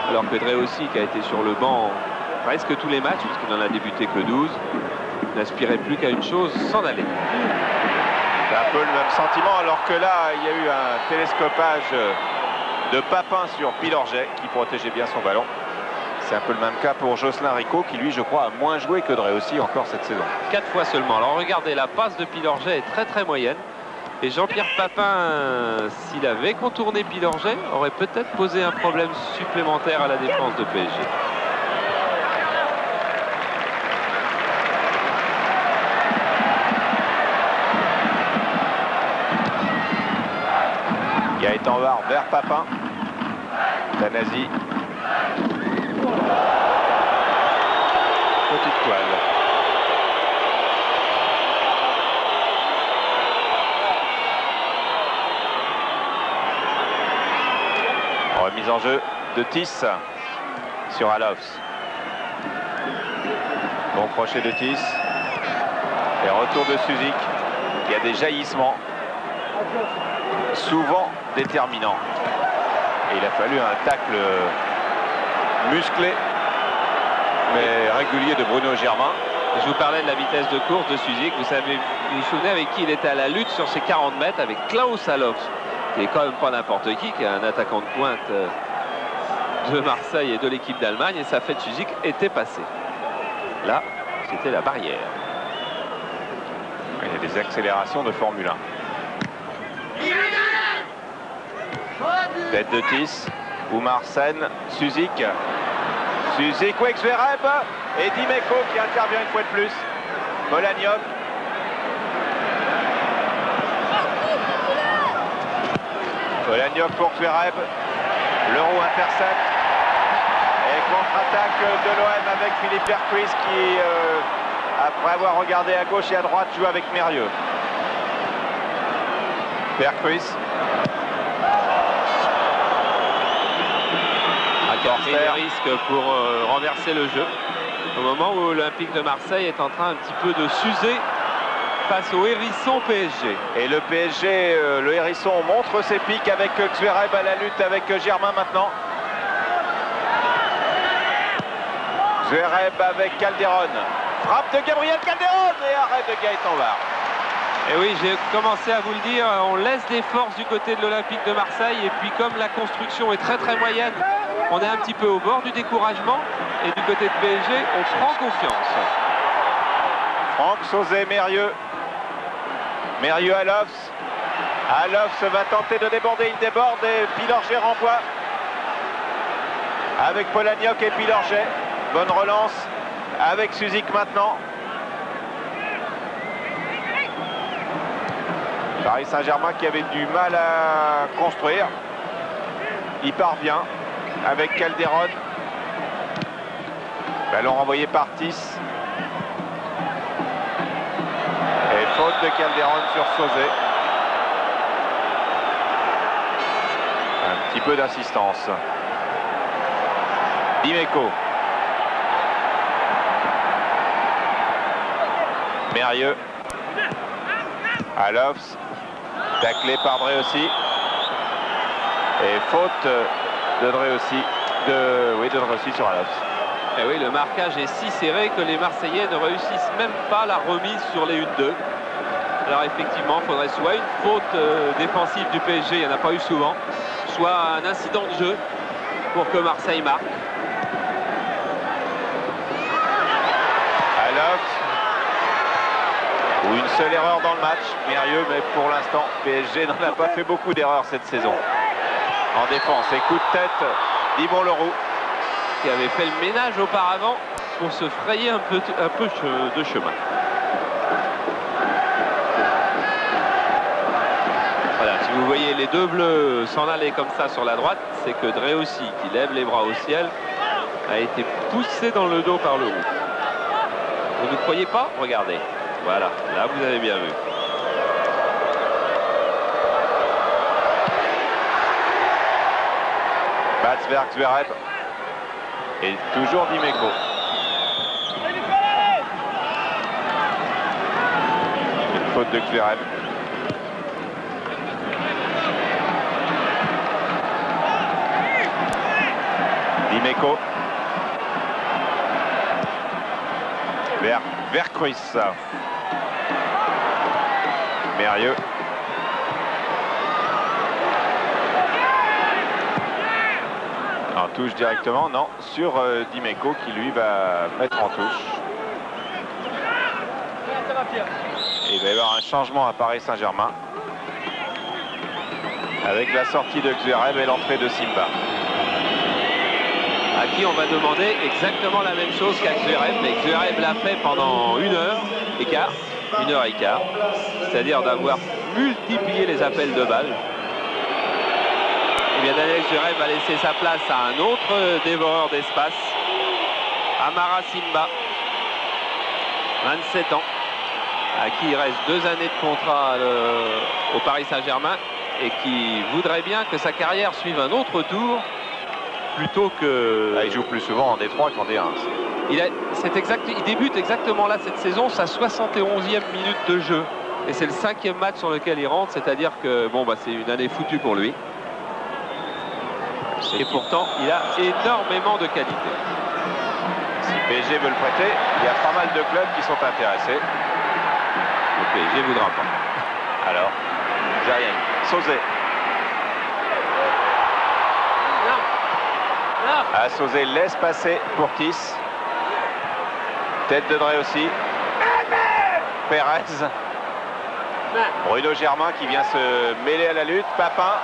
Alors que Dreossi, qui a été sur le banc presque tous les matchs, puisqu'il n'en a débuté que 12, n'aspirait plus qu'à une chose, s'en aller. C'est un peu le même sentiment, alors que là, il y a eu un télescopage de Papin sur Pilorget qui protégeait bien son ballon. C'est un peu le même cas pour Jocelyn Rico qui lui, je crois, a moins joué que Dreossi encore cette saison. 4 fois seulement. Alors regardez, la passe de Pilorget est très moyenne. Et Jean-Pierre Papin, s'il avait contourné Pilorget, aurait peut-être posé un problème supplémentaire à la défense de PSG. Gaëtan Var vers Papin. Tanasi. Petite toile. Remise en jeu de Tis sur Alofs. Bon crochet de Tis. Et retour de Suzik. Il y a des jaillissements. Souvent déterminants. Et il a fallu un tacle musclé mais régulier de Bruno Germain. Je vous parlais de la vitesse de course de Suzik. Vous vous souvenez avec qui il était à la lutte sur ses 40 mètres, avec Klaus Alofs, qui est quand même pas n'importe qui est un attaquant de pointe de Marseille et de l'équipe d'Allemagne, et ça fait que Suzik était passé. Là, c'était la barrière. Il y a des accélérations de Formule 1. Tête de Tis, Oumar Sen, Suzik. Suzik, Zverev et Dimeco qui intervient une fois de plus. Polagnoc. Polagnoc pour Zverev. Leroux intercepte. Et contre-attaque de l'OM avec Philippe Berghuis qui, après avoir regardé à gauche et à droite, joue avec Mérieux. Berghuis. Qui a pris des risques pour renverser le jeu au moment où l'Olympique de Marseille est en train un petit peu de s'user face au hérisson PSG. Et le PSG, le hérisson montre ses pics avec Zverev à la lutte avec Germain maintenant. Zverev avec Calderon. Frappe de Gabriel Calderon et arrêt de Gaëtan Var. Et oui, j'ai commencé à vous le dire, on laisse des forces du côté de l'Olympique de Marseille et puis comme la construction est très moyenne, on est un petit peu au bord du découragement et du côté de PSG, on prend confiance. Franck Sauzet, Mérieux. Mérieux Alofs. Alofs va tenter de déborder, il déborde et Pilorget renvoie. Avec Polagnoc et Pilorget. Bonne relance avec Suzik maintenant. Paris Saint-Germain qui avait du mal à construire. Il parvient avec Calderon. Ballon renvoyé par Tis. Et faute de Calderon sur Sauzet. Un petit peu d'assistance. Dimeco. Mérieux. Alofs. Taclé par Dreossi. Et faute de Dreossi. De Dreossi sur Alofs. Et oui, le marquage est si serré que les Marseillais ne réussissent même pas la remise sur les 1-2. Alors effectivement, il faudrait soit une faute défensive du PSG, il n'y en a pas eu souvent, soit un incident de jeu pour que Marseille marque. Alox. Ou une seule erreur dans le match, Mérieux, mais pour l'instant, PSG n'en a pas fait beaucoup d'erreurs cette saison. En défense, et coup de tête d'Yvon Leroux. Qui avait fait le ménage auparavant pour se frayer un peu de chemin. Voilà, si vous voyez les deux bleus s'en aller comme ça sur la droite, c'est que Driussi, qui lève les bras au ciel, a été poussé dans le dos par Leroux. Vous ne croyez pas? Regardez. Voilà, là vous avez bien vu. Batz vers Zverev. Et toujours Dimeco. Une faute de Zverev. Dimeco. Vers Vercruis. Mérieux. En touche directement, non, sur Dimeco qui lui va mettre en touche. Et il va y avoir un changement à Paris Saint-Germain. Avec la sortie de Zverev et l'entrée de Simba. À qui on va demander exactement la même chose qu'à Zverev, mais Zverev l'a fait pendant 1 heure et quart, 1 heure et quart, c'est-à-dire d'avoir multiplié les appels de balles. Et bien Daniel Zverev va laisser sa place à un autre dévoreur d'espace, Amara Simba, 27 ans, à qui il reste 2 années de contrat au Paris Saint-Germain et qui voudrait bien que sa carrière suive un autre tour plutôt que... Là, il joue plus souvent en D3 qu'en D1. Il débute exactement là cette saison, sa 71e minute de jeu. Et c'est le 5e match sur lequel il rentre, c'est-à-dire que bon, bah, c'est une année foutue pour lui. Et pourtant, il a énormément de qualité. Si PSG veut le prêter, il y a pas mal de clubs qui sont intéressés. Le PSG ne voudra pas. Alors, j'ai rien. Sauzet. Ah, Sauzet laisse passer pour Kiss. Tête de Driussi. Pérez. Bruno Germain qui vient se mêler à la lutte. Papin,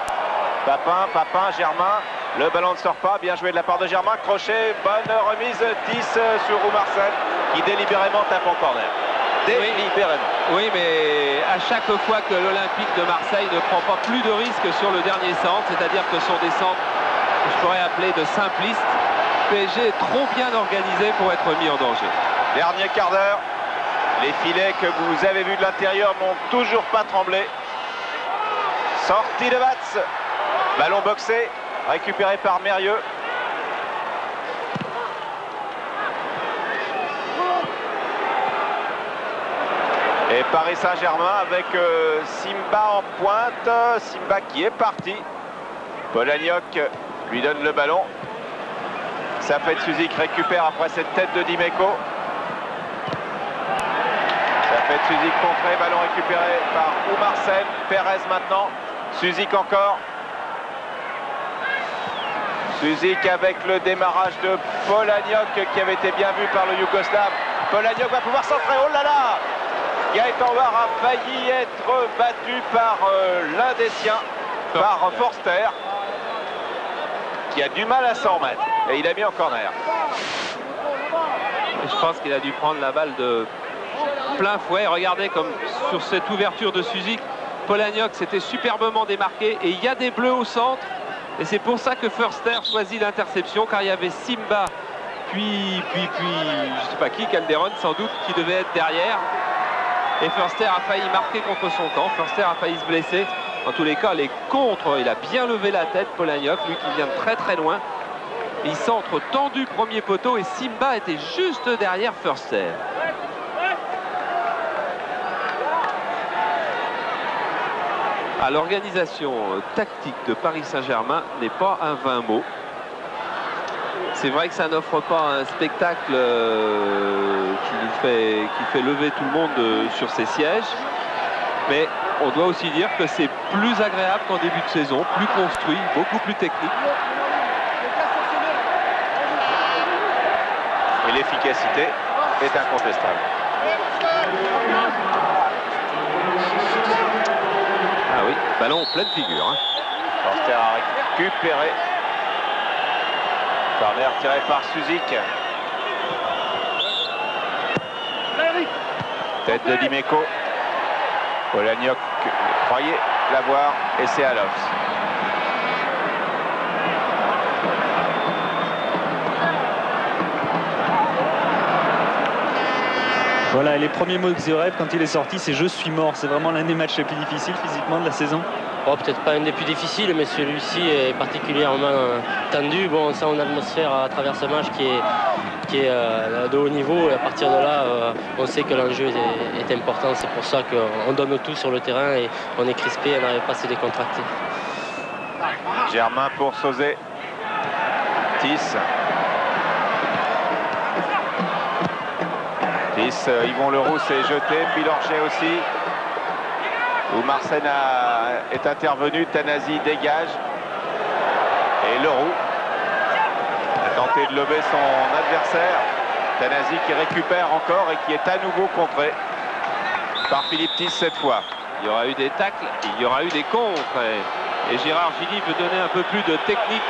Germain. Le ballon ne sort pas. Bien joué de la part de Germain. Crochet, bonne remise. 10 sur Roumarcel qui délibérément tape en corner. Délibérément. Oui, mais à chaque fois que l'Olympique de Marseille ne prend pas plus de risques sur le dernier centre, c'est-à-dire que son descente, je pourrais appeler de simpliste, PSG est trop bien organisé pour être mis en danger. Dernier quart d'heure. Les filets que vous avez vus de l'intérieur n'ont toujours pas tremblé. Sortie de Batz. Ballon boxé, récupéré par Mérieux. Et Paris Saint-Germain avec Simba en pointe. Simba qui est parti. Polagnoc lui donne le ballon. Safet Suzik récupère après cette tête de Dimeco. Safet Suzik contré, ballon récupéré par Oumarsen. Pérez maintenant. Suzik encore. Suzik avec le démarrage de Polagnoc qui avait été bien vu par le Yougoslave. Polagnoc va pouvoir centrer. Oh là là! Gaëtan Barre a failli être battu par l'un des siens, par Forster, qui a du mal à s'en remettre. Et il a mis en corner. Et je pense qu'il a dû prendre la balle de plein fouet. Regardez comme sur cette ouverture de Suzik, Polagnoc s'était superbement démarqué. Et il y a des bleus au centre. Et c'est pour ça que Forster choisit l'interception, car il y avait Simba, puis je ne sais pas qui, Calderon sans doute, qui devait être derrière. Et Forster a failli marquer contre son camp. Forster a failli se blesser. En tous les cas, les contres, il a bien levé la tête, Polagnoc, lui qui vient de très très loin. Il centre tendu premier poteau et Simba était juste derrière Forster. L'organisation tactique de Paris Saint-Germain n'est pas un vain mot. c'est vrai que ça n'offre pas un spectacle qui fait lever tout le monde sur ses sièges. Mais on doit aussi dire que c'est plus agréable qu'en début de saison, plus construit, beaucoup plus technique. Et l'efficacité est incontestable. Ah oui, ballon en pleine figure. Hein. Forster a récupéré. Corner tiré par Suzik. Tête de Dimeco. Polagnoc croyait l'avoir et c'est à l'offs. Voilà, et les premiers mots de Zverev quand il est sorti, c'est « je suis mort ». C'est vraiment l'un des matchs les plus difficiles physiquement de la saison. Oh, peut-être pas un des plus difficiles, mais celui-ci est particulièrement tendu. Bon, on sent une atmosphère à travers ce match qui est de haut niveau. Et à partir de là, on sait que l'enjeu est important. C'est pour ça qu'on donne tout sur le terrain et on est crispé, on n'arrive pas à se décontracter. Germain pour Sauzet. Tis. Yvon Leroux s'est jeté, puis Lorget aussi. Où Marsen est intervenu, Tanasi dégage. Et Leroux a tenté de lever son adversaire. Tanasi qui récupère encore et qui est à nouveau contré par Philippe Tis cette fois. Il y aura eu des tacles, il y aura eu des contres. Et Gérard Gilly veut donner un peu plus de technique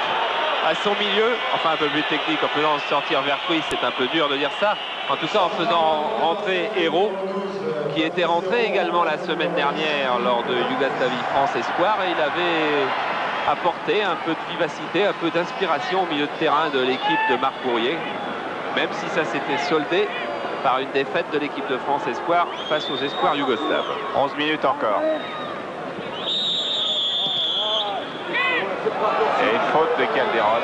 à son milieu. Enfin, un peu plus de technique en faisant sortir Vercouis, c'est un peu dur de dire ça. En tout cas, en faisant rentrer Hérault, qui était rentré également la semaine dernière lors de Yougoslavie-France Espoir. Et il avait apporté un peu de vivacité, un peu d'inspiration au milieu de terrain de l'équipe de Marc Bourrier. Même si ça s'était soldé par une défaite de l'équipe de France Espoir face aux Espoirs yougoslaves. 11 minutes encore. Et une faute de Calderon.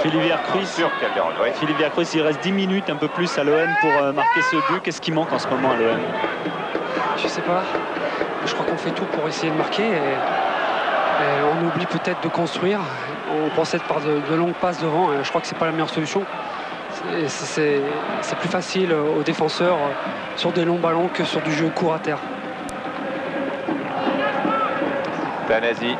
Philippe Vercouis, Sur Calderon, oui. Philippe Vercouis, il reste 10 minutes, un peu plus à l'OM pour marquer ce but. Qu'est-ce qui manque en ce moment à l'OM? Je sais pas. Je crois qu'on fait tout pour essayer de marquer. Et on oublie peut-être de construire. On procède par de longues passes devant. Et je crois que c'est pas la meilleure solution. C'est plus facile aux défenseurs sur des longs ballons que sur du jeu court à terre. Tanasi.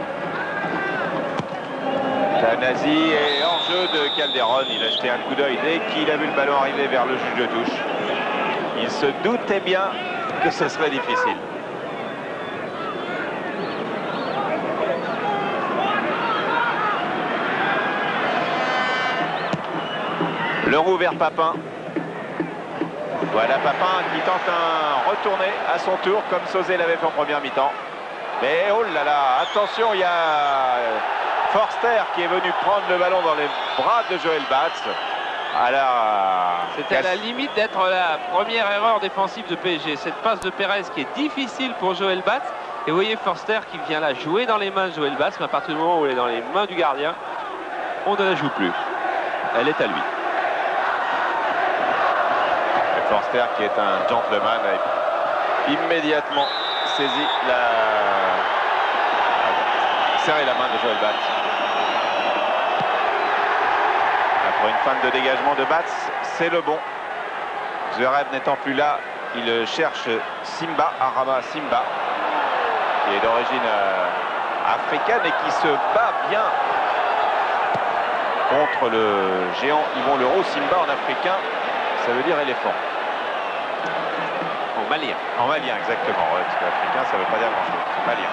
Tanasi est hors jeu de Calderon. Il a jeté un coup d'œil dès qu'il a vu le ballon arriver vers le juge de touche. Il se doutait bien que ce serait difficile. Leroux vers Papin. Voilà Papin qui tente un retourné à son tour comme Sauzet l'avait fait en première mi-temps. Mais oh là là, attention, il y a Forster qui est venu prendre le ballon dans les bras de Joël Batz. C'était à la limite d'être la première erreur défensive de PSG. Cette passe de Pérez qui est difficile pour Joël Batz. Et vous voyez Forster qui vient la jouer dans les mains de Joël Batz. Mais à partir du moment où elle est dans les mains du gardien, on ne la joue plus. Elle est à lui. Et Forster qui est un gentleman a immédiatement saisi serré la main de Joël Batz. Après une fin de dégagement de Batz, c'est le bon. Zverev n'étant plus là, il cherche Simba, Arama Simba, qui est d'origine africaine et qui se bat bien contre le géant Yvon Leroux. Simba en africain, ça veut dire éléphant. En malien. En malien, exactement. Ouais, parce qu'africain, ça ne veut pas dire grand-chose. C'est malien.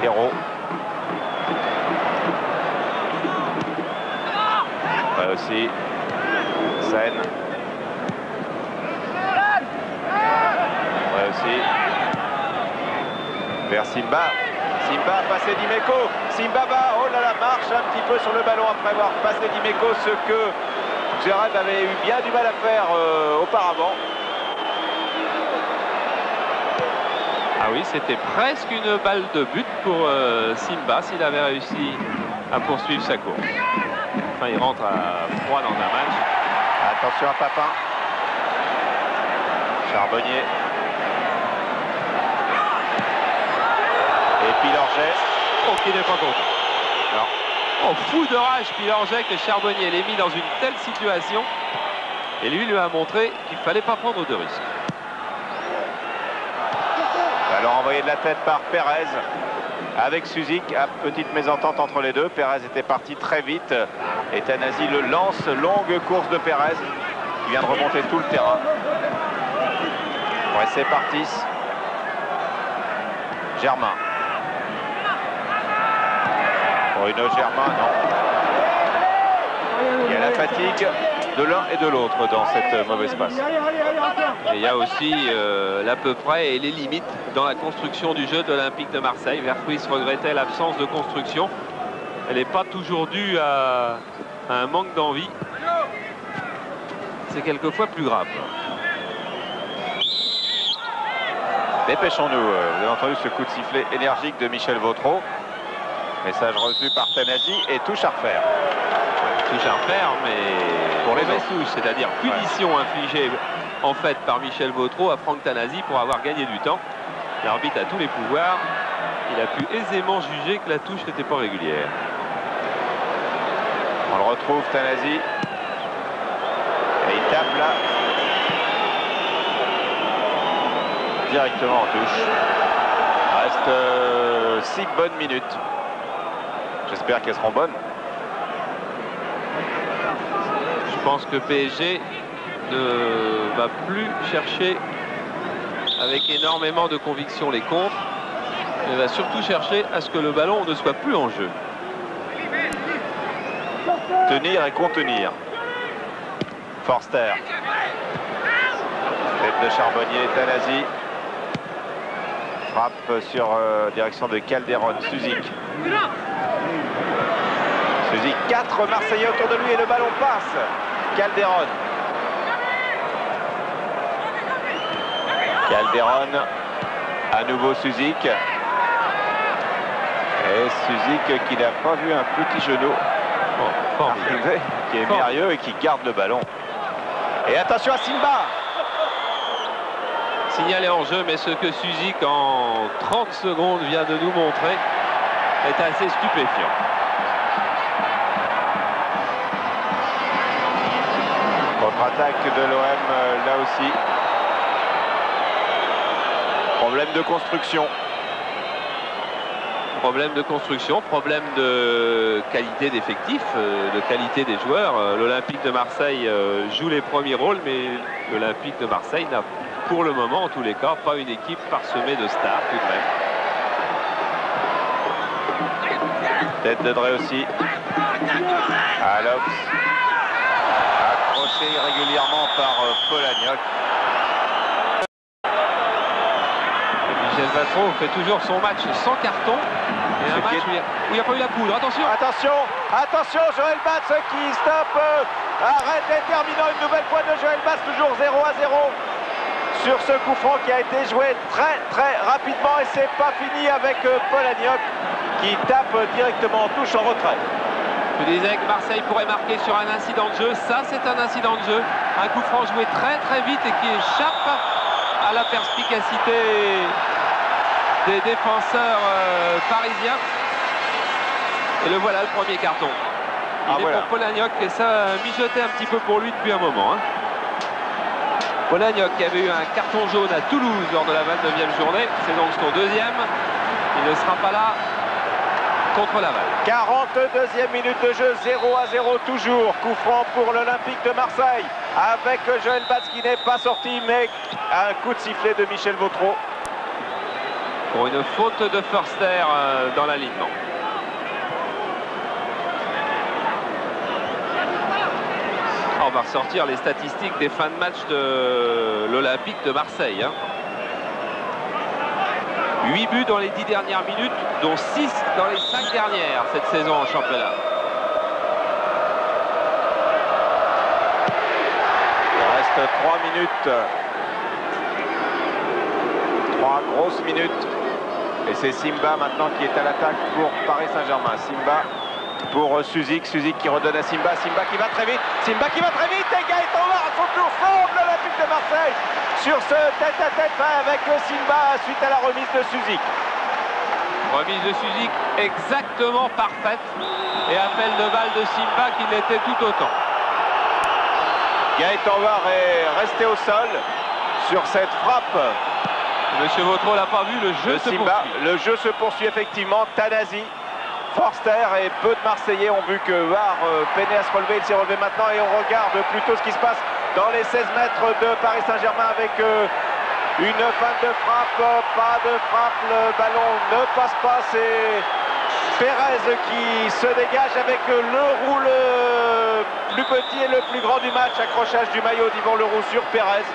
Hérault. Là aussi. Seine. Là aussi. Vers Simba. Simba a passé Dimeco. Simba va, oh là là, marche un petit peu sur le ballon après avoir passé Dimeco, ce que Zverev avait eu bien du mal à faire auparavant. Ah oui, c'était presque une balle de but pour Simba s'il avait réussi à poursuivre sa course. Enfin, il rentre à froid dans un match. Attention à Papin. Charbonnier. Et puis Lorget. Oh, qui n'est pas content. Non. Oh, fou de rage, Pilorget, que Charbonnier l'ait mis dans une telle situation. Et lui a montré qu'il ne fallait pas prendre de risques. Alors envoyé de la tête par Pérez avec Suzik. Petite mésentente entre les deux. Pérez était parti très vite. Et Tanasi le lance. Longue course de Pérez qui vient de remonter tout le terrain. Ouais, c'est parti. Germain. Bruno Germain, non. Il y a la fatigue de l'un et de l'autre dans cette mauvaise passe. Et il y a aussi l'à peu près et les limites dans la construction du jeu de l'Olympique de Marseille. Vercruis regrettait l'absence de construction. Elle n'est pas toujours due à un manque d'envie. C'est quelquefois plus grave. Dépêchons-nous. Vous avez entendu ce coup de sifflet énergique de Michel Vautreau. Message reçu par Tanasi et touche à refaire. Touche à refaire, mais pour les touches, c'est-à-dire punition infligée en fait par Michel Vautreau à Franck Tanasi pour avoir gagné du temps. L'arbitre a tous les pouvoirs. Il a pu aisément juger que la touche n'était pas régulière. On le retrouve, Tanasi. Et il tape là. Directement en touche. Il reste 6 bonnes minutes. J'espère qu'elles seront bonnes. Je pense que PSG ne va plus chercher avec énormément de conviction les contres. Il va surtout chercher à ce que le ballon ne soit plus en jeu. Tenir et contenir. Forster. Tête de Charbonnier, Tanasi. Frappe sur direction de Calderon. Suzik. Suzik, 4 Marseillais autour de lui et le ballon passe. Calderon. Calderon. À nouveau Suzik. Et Suzik qui n'a pas vu un petit genou arriver, qui est merveilleux et qui garde le ballon. Et attention à Simba. Signalé en jeu, mais ce que Suzik en 30 secondes vient de nous montrer est assez stupéfiant. Contre-attaque de l'OM là aussi. Problème de construction. Problème de construction, problème de qualité d'effectif, de qualité des joueurs. L'Olympique de Marseille joue les premiers rôles, mais l'Olympique de Marseille n'a pour le moment, en tous les cas, pas une équipe parsemée de stars tout de même. Tête de Drey aussi. Alops. Accroché régulièrement par Polagnoc. Michel Vautreau fait toujours son match sans carton. Et un match où il n'y a pas eu la poudre. Attention. Attention, Joël Batz qui stoppe. Arrête déterminant une nouvelle fois de Joël Batz, toujours 0-0 sur ce coup franc qui a été joué très rapidement. Et c'est pas fini avec Polagnoc qui tape directement en touche en retrait. Je disais que Marseille pourrait marquer sur un incident de jeu. Ça, c'est un incident de jeu. Un coup franc joué très vite et qui échappe à la perspicacité des défenseurs parisiens. Et le voilà, le premier carton. Il est pour Polagnoc et ça a mijoté un petit peu pour lui depuis un moment. Polagnoc qui avait eu un carton jaune à Toulouse lors de la 29e journée. C'est donc son deuxième. Il ne sera pas là contre Laval. 42e minute de jeu, 0-0 toujours. Coup franc pour l'Olympique de Marseille avec Joël Batz qui n'est pas sorti, mais un coup de sifflet de Michel Vautreau. Pour une faute de Forster dans l'alignement. On va ressortir les statistiques des fins de match de l'Olympique de Marseille. 8 buts dans les 10 dernières minutes, dont 6 dans les 5 dernières cette saison en championnat. Il reste 3 minutes. 3 grosses minutes. Et c'est Simba maintenant qui est à l'attaque pour Paris Saint-Germain. Simba pour Suzik. Suzik qui redonne à Simba. Simba qui va très vite. Simba qui va très vite. Et Gaëtan Var à son tour sauve l'Olympique de Marseille sur ce tête-à-tête avec Simba suite à la remise de Suzik. Remise de Suzik exactement parfaite. Et appel de balle de Simba qui l'était tout autant. Gaëtan Var est resté au sol sur cette frappe. Monsieur Vautreau l'a pas vu, le jeu se Simba. poursuit. Le jeu se poursuit effectivement. Tanasi, Forster et peu de Marseillais ont vu que Var peinait à se relever. Il s'est relevé maintenant et on regarde plutôt ce qui se passe dans les 16 mètres de Paris Saint-Germain avec une fin de frappe, pas de frappe, le ballon ne passe pas, c'est Pérez qui se dégage avec le roux le plus petit et le plus grand du match, accrochage du maillot d'Yvan Leroux sur Pérez.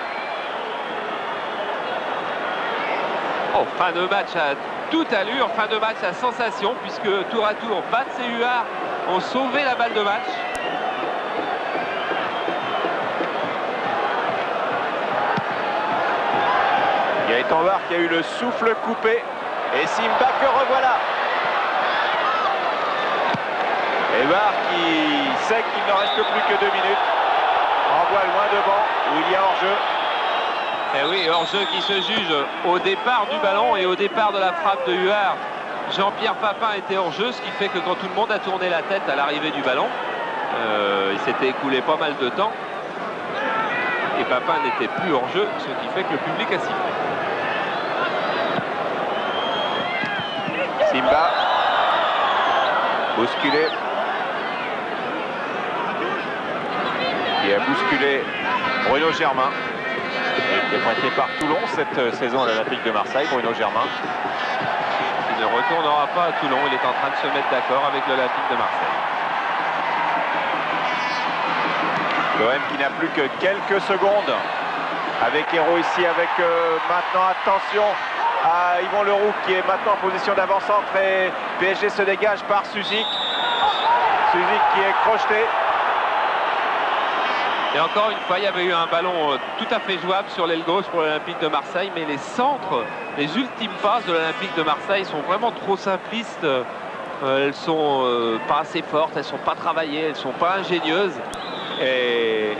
Oh, fin de match à toute allure, fin de match à sensation puisque tour à tour, Bats et Huard ont sauvé la balle de match. Gaëtan Var qui a eu le souffle coupé et Simba que revoilà. Et Var qui sait qu'il ne reste plus que 2 minutes. Envoie loin devant où il y a hors-jeu. Et oui, hors-jeu qui se juge au départ du ballon et au départ de la frappe de Huard. Jean-Pierre Papin était hors-jeu, ce qui fait que quand tout le monde a tourné la tête à l'arrivée du ballon, il s'était écoulé pas mal de temps. Et Papin n'était plus hors-jeu, ce qui fait que le public a sifflé. Simba, bousculé, qui a bousculé Bruno Germain. Il est prêté par Toulon cette saison à l'Olympique de Marseille, Bruno Germain. Il ne retournera pas à Toulon, il est en train de se mettre d'accord avec l'Olympique de Marseille. L'OM qui n'a plus que quelques secondes avec Hérault ici, avec maintenant attention à Yvan Leroux qui est maintenant en position d'avant-centre et PSG se dégage par Suzik. Suzik qui est crocheté. Et encore une fois, il y avait eu un ballon tout à fait jouable sur l'aile gauche pour l'Olympique de Marseille, mais les centres, les ultimes passes de l'Olympique de Marseille sont vraiment trop simplistes. Elles sont pas assez fortes, elles sont pas travaillées, elles sont pas ingénieuses et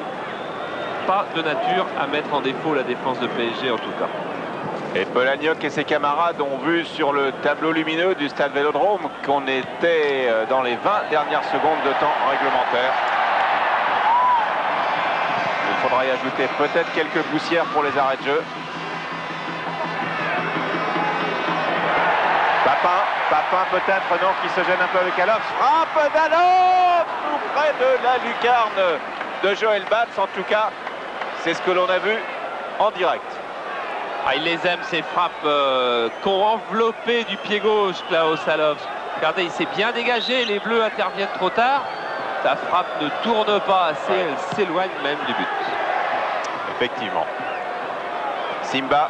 pas de nature à mettre en défaut la défense de PSG en tout cas. Et Polagnoc et ses camarades ont vu sur le tableau lumineux du stade Vélodrome qu'on était dans les 20 dernières secondes de temps réglementaire. Il faudra y ajouter peut-être quelques poussières pour les arrêts de jeu. Papin peut-être, non, qui se gêne un peu avec Alof. Frappe d'Alof tout près de la lucarne de Joël Bats. En tout cas, c'est ce que l'on a vu en direct. Ah, il les aime ces frappes qu'ont enveloppé du pied gauche Klaus Alof. Regardez, il s'est bien dégagé, les Bleus interviennent trop tard. Sa frappe ne tourne pas assez, elle s'éloigne même du but. Effectivement. Simba.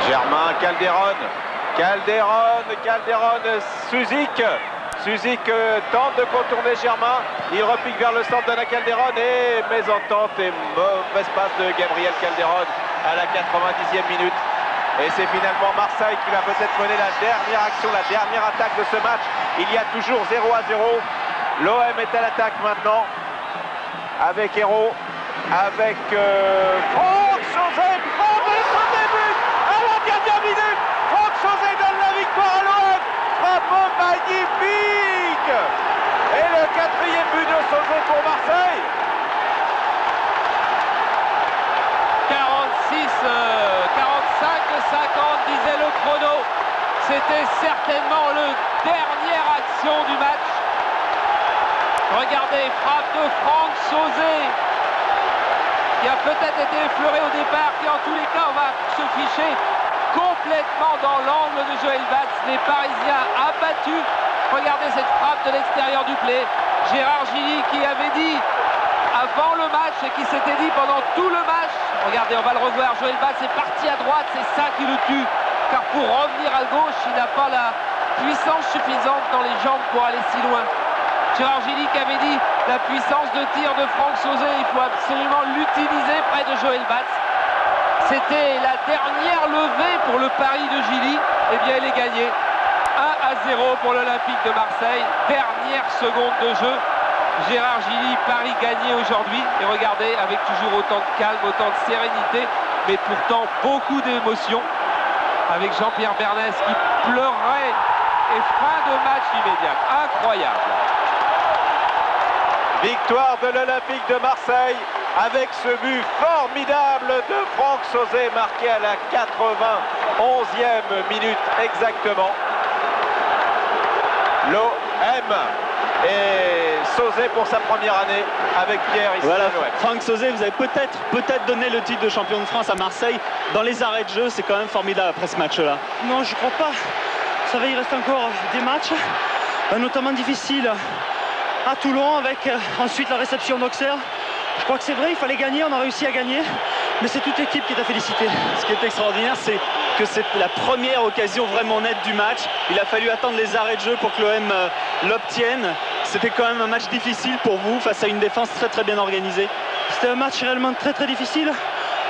Germain, Calderon. Suzik tente de contourner Germain. Il repique vers le centre de la Calderon et mésentente et mauvaise passe de Gabriel Calderon à la 90e minute. Et c'est finalement Marseille qui va peut-être mener la dernière action, la dernière attaque de ce match. Il y a toujours 0-0. L'OM est à l'attaque maintenant. Avec Hérault, avec Franck Sauzet. Son début à la dernière minute. Franck Sauzet donne la victoire à l'OM. Frappe magnifique. Et le 4e but de Sauzet pour Marseille. 45-50 disait le chrono. C'était certainement la dernière action du match. Regardez, frappe de Franck Sauzet qui a peut-être été effleuré au départ, qui en tous les cas va se ficher complètement dans l'angle de Joël Bats. Les Parisiens abattus. Regardez cette frappe de l'extérieur du play. Gérard Gilly qui avait dit avant le match et qui s'était dit pendant tout le match, regardez, on va le revoir, Joël Bats est parti à droite, c'est ça qui le tue, car pour revenir à gauche, il n'a pas la puissance suffisante dans les jambes pour aller si loin. Gérard Gilly qui avait dit la puissance de tir de Franck Sauzet, il faut absolument l'utiliser près de Joël Bats. C'était la dernière levée pour le pari de Gilly, et bien elle est gagnée. 1-0 pour l'Olympique de Marseille, dernière seconde de jeu. Gérard Gilly, Paris gagné aujourd'hui. Et regardez, avec toujours autant de calme, autant de sérénité, mais pourtant beaucoup d'émotion. avec Jean-Pierre Bernès qui pleurait et fin de match immédiat. Incroyable. Victoire de l'Olympique de Marseille avec ce but formidable de Franck Sauzet marqué à la 91e minute exactement. L'OM et Sauzet pour sa première année avec Pierre ici. Voilà, Franck Sauzet, vous avez peut-être donné le titre de champion de France à Marseille. Dans les arrêts de jeu, c'est quand même formidable après ce match-là. Non, je crois pas. Ça va, il reste encore des matchs, notamment difficiles à Toulon avec ensuite la réception d'Auxerre. Je crois que c'est vrai, il fallait gagner, on a réussi à gagner, mais c'est toute l'équipe qui est à féliciter. Ce qui est extraordinaire, c'est que c'est la première occasion vraiment nette du match. Il a fallu attendre les arrêts de jeu pour que l'OM l'obtienne. C'était quand même un match difficile pour vous face à une défense très bien organisée. C'était un match réellement très difficile.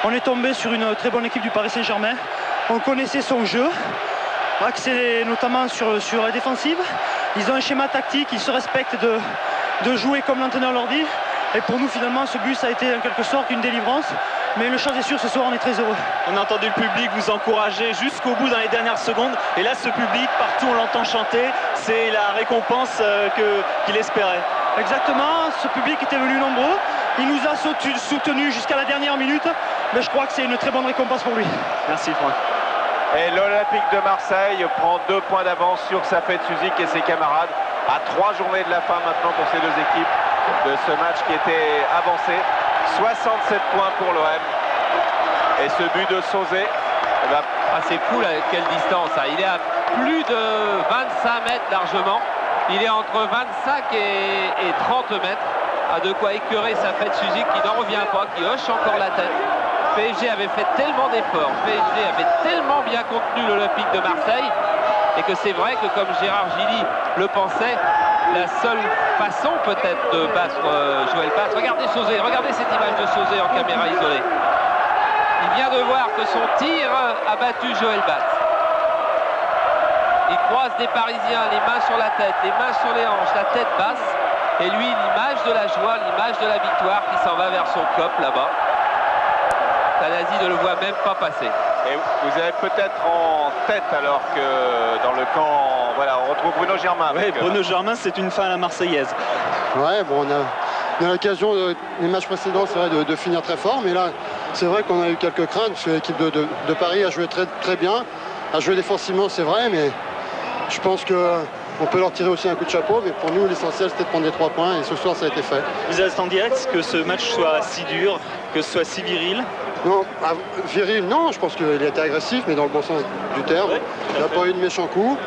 On est tombé sur une très bonne équipe du Paris Saint-Germain. On connaissait son jeu, axé notamment sur la défensive. Ils ont un schéma tactique, ils se respectent de jouer comme l'entraîneur leur dit. Et pour nous, finalement, ce but, ça a été en quelque sorte une délivrance. Mais une chose est sûre, ce soir, on est très heureux. On a entendu le public vous encourager jusqu'au bout dans les dernières secondes. Et là, ce public, partout, on l'entend chanter. C'est la récompense qu'il espérait. Exactement, ce public était venu nombreux. Il nous a soutenus jusqu'à la dernière minute. Mais je crois que c'est une très bonne récompense pour lui. Merci, Franck. Et l'Olympique de Marseille prend 2 points d'avance sur Safet Suzik et ses camarades. À 3 journées de la fin maintenant pour ces deux équipes de ce match qui était avancé. 67 points pour l'OM. Et ce but de Sauzet. C'est fou là, quelle distance. Hein. Il est à plus de 25 mètres largement. Il est entre 25 et 30 mètres. A de quoi écœurer Safet Suzik qui n'en revient pas, qui hoche encore la tête. PSG avait fait tellement d'efforts, PSG avait tellement bien contenu l'Olympique de Marseille et que c'est vrai que comme Gérard Gilly le pensait, la seule façon peut-être de battre Joël Batz. Regardez Sauzet, regardez cette image de Sauzet en caméra isolée. Il vient de voir que son tir a battu Joël Batz. Il croise des Parisiens, les mains sur la tête, les mains sur les hanches, la tête basse. Et lui, l'image de la joie, l'image de la victoire qui s'en va vers son cop là-bas. Tanasi ne le voit même pas passer. Et vous avez peut-être en tête alors que dans le camp, voilà, on retrouve Bruno Germain. Oui, Bruno Germain, c'est une fin à la Marseillaise. Ouais, bon, on a l'occasion, les matchs précédents, c'est vrai, de finir très fort, mais là, c'est vrai qu'on a eu quelques craintes, parce que l'équipe de Paris a joué très bien, a joué défensivement, c'est vrai, mais je pense qu'on peut leur tirer aussi un coup de chapeau, mais pour nous, l'essentiel, c'était de prendre les 3 points, et ce soir, ça a été fait. Vous êtes en direct que ce match soit si dur, que ce soit si viril? Non, viril, non, je pense qu'il a été agressif, mais dans le bon sens du terme. Ouais, il n'a pas eu de méchants coups.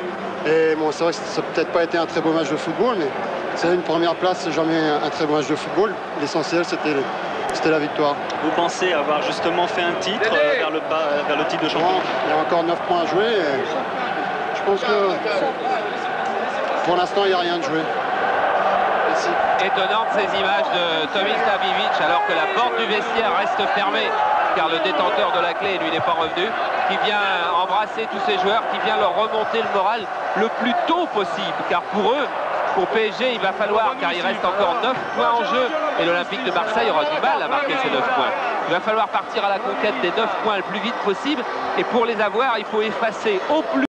Et bon, c'est vrai que ça n'a peut-être pas été un très beau match de football, mais c'est une première place, c'est jamais un très beau match de football. L'essentiel, c'était la victoire. Vous pensez avoir justement fait un titre vers le titre de champion? Il y a encore 9 points à jouer. Et je pense que pour l'instant, il n'y a rien de joué. Merci. Étonnante ces images de Tomislav Ivic alors que la porte du vestiaire reste fermée car le détenteur de la clé lui n'est pas revenu, qui vient embrasser tous ces joueurs, qui vient leur remonter le moral le plus tôt possible car pour eux, pour PSG, il va falloir, car il reste encore 9 points en jeu et l'Olympique de Marseille aura du mal à marquer ces 9 points. Il va falloir partir à la conquête des 9 points le plus vite possible et pour les avoir, il faut effacer au plus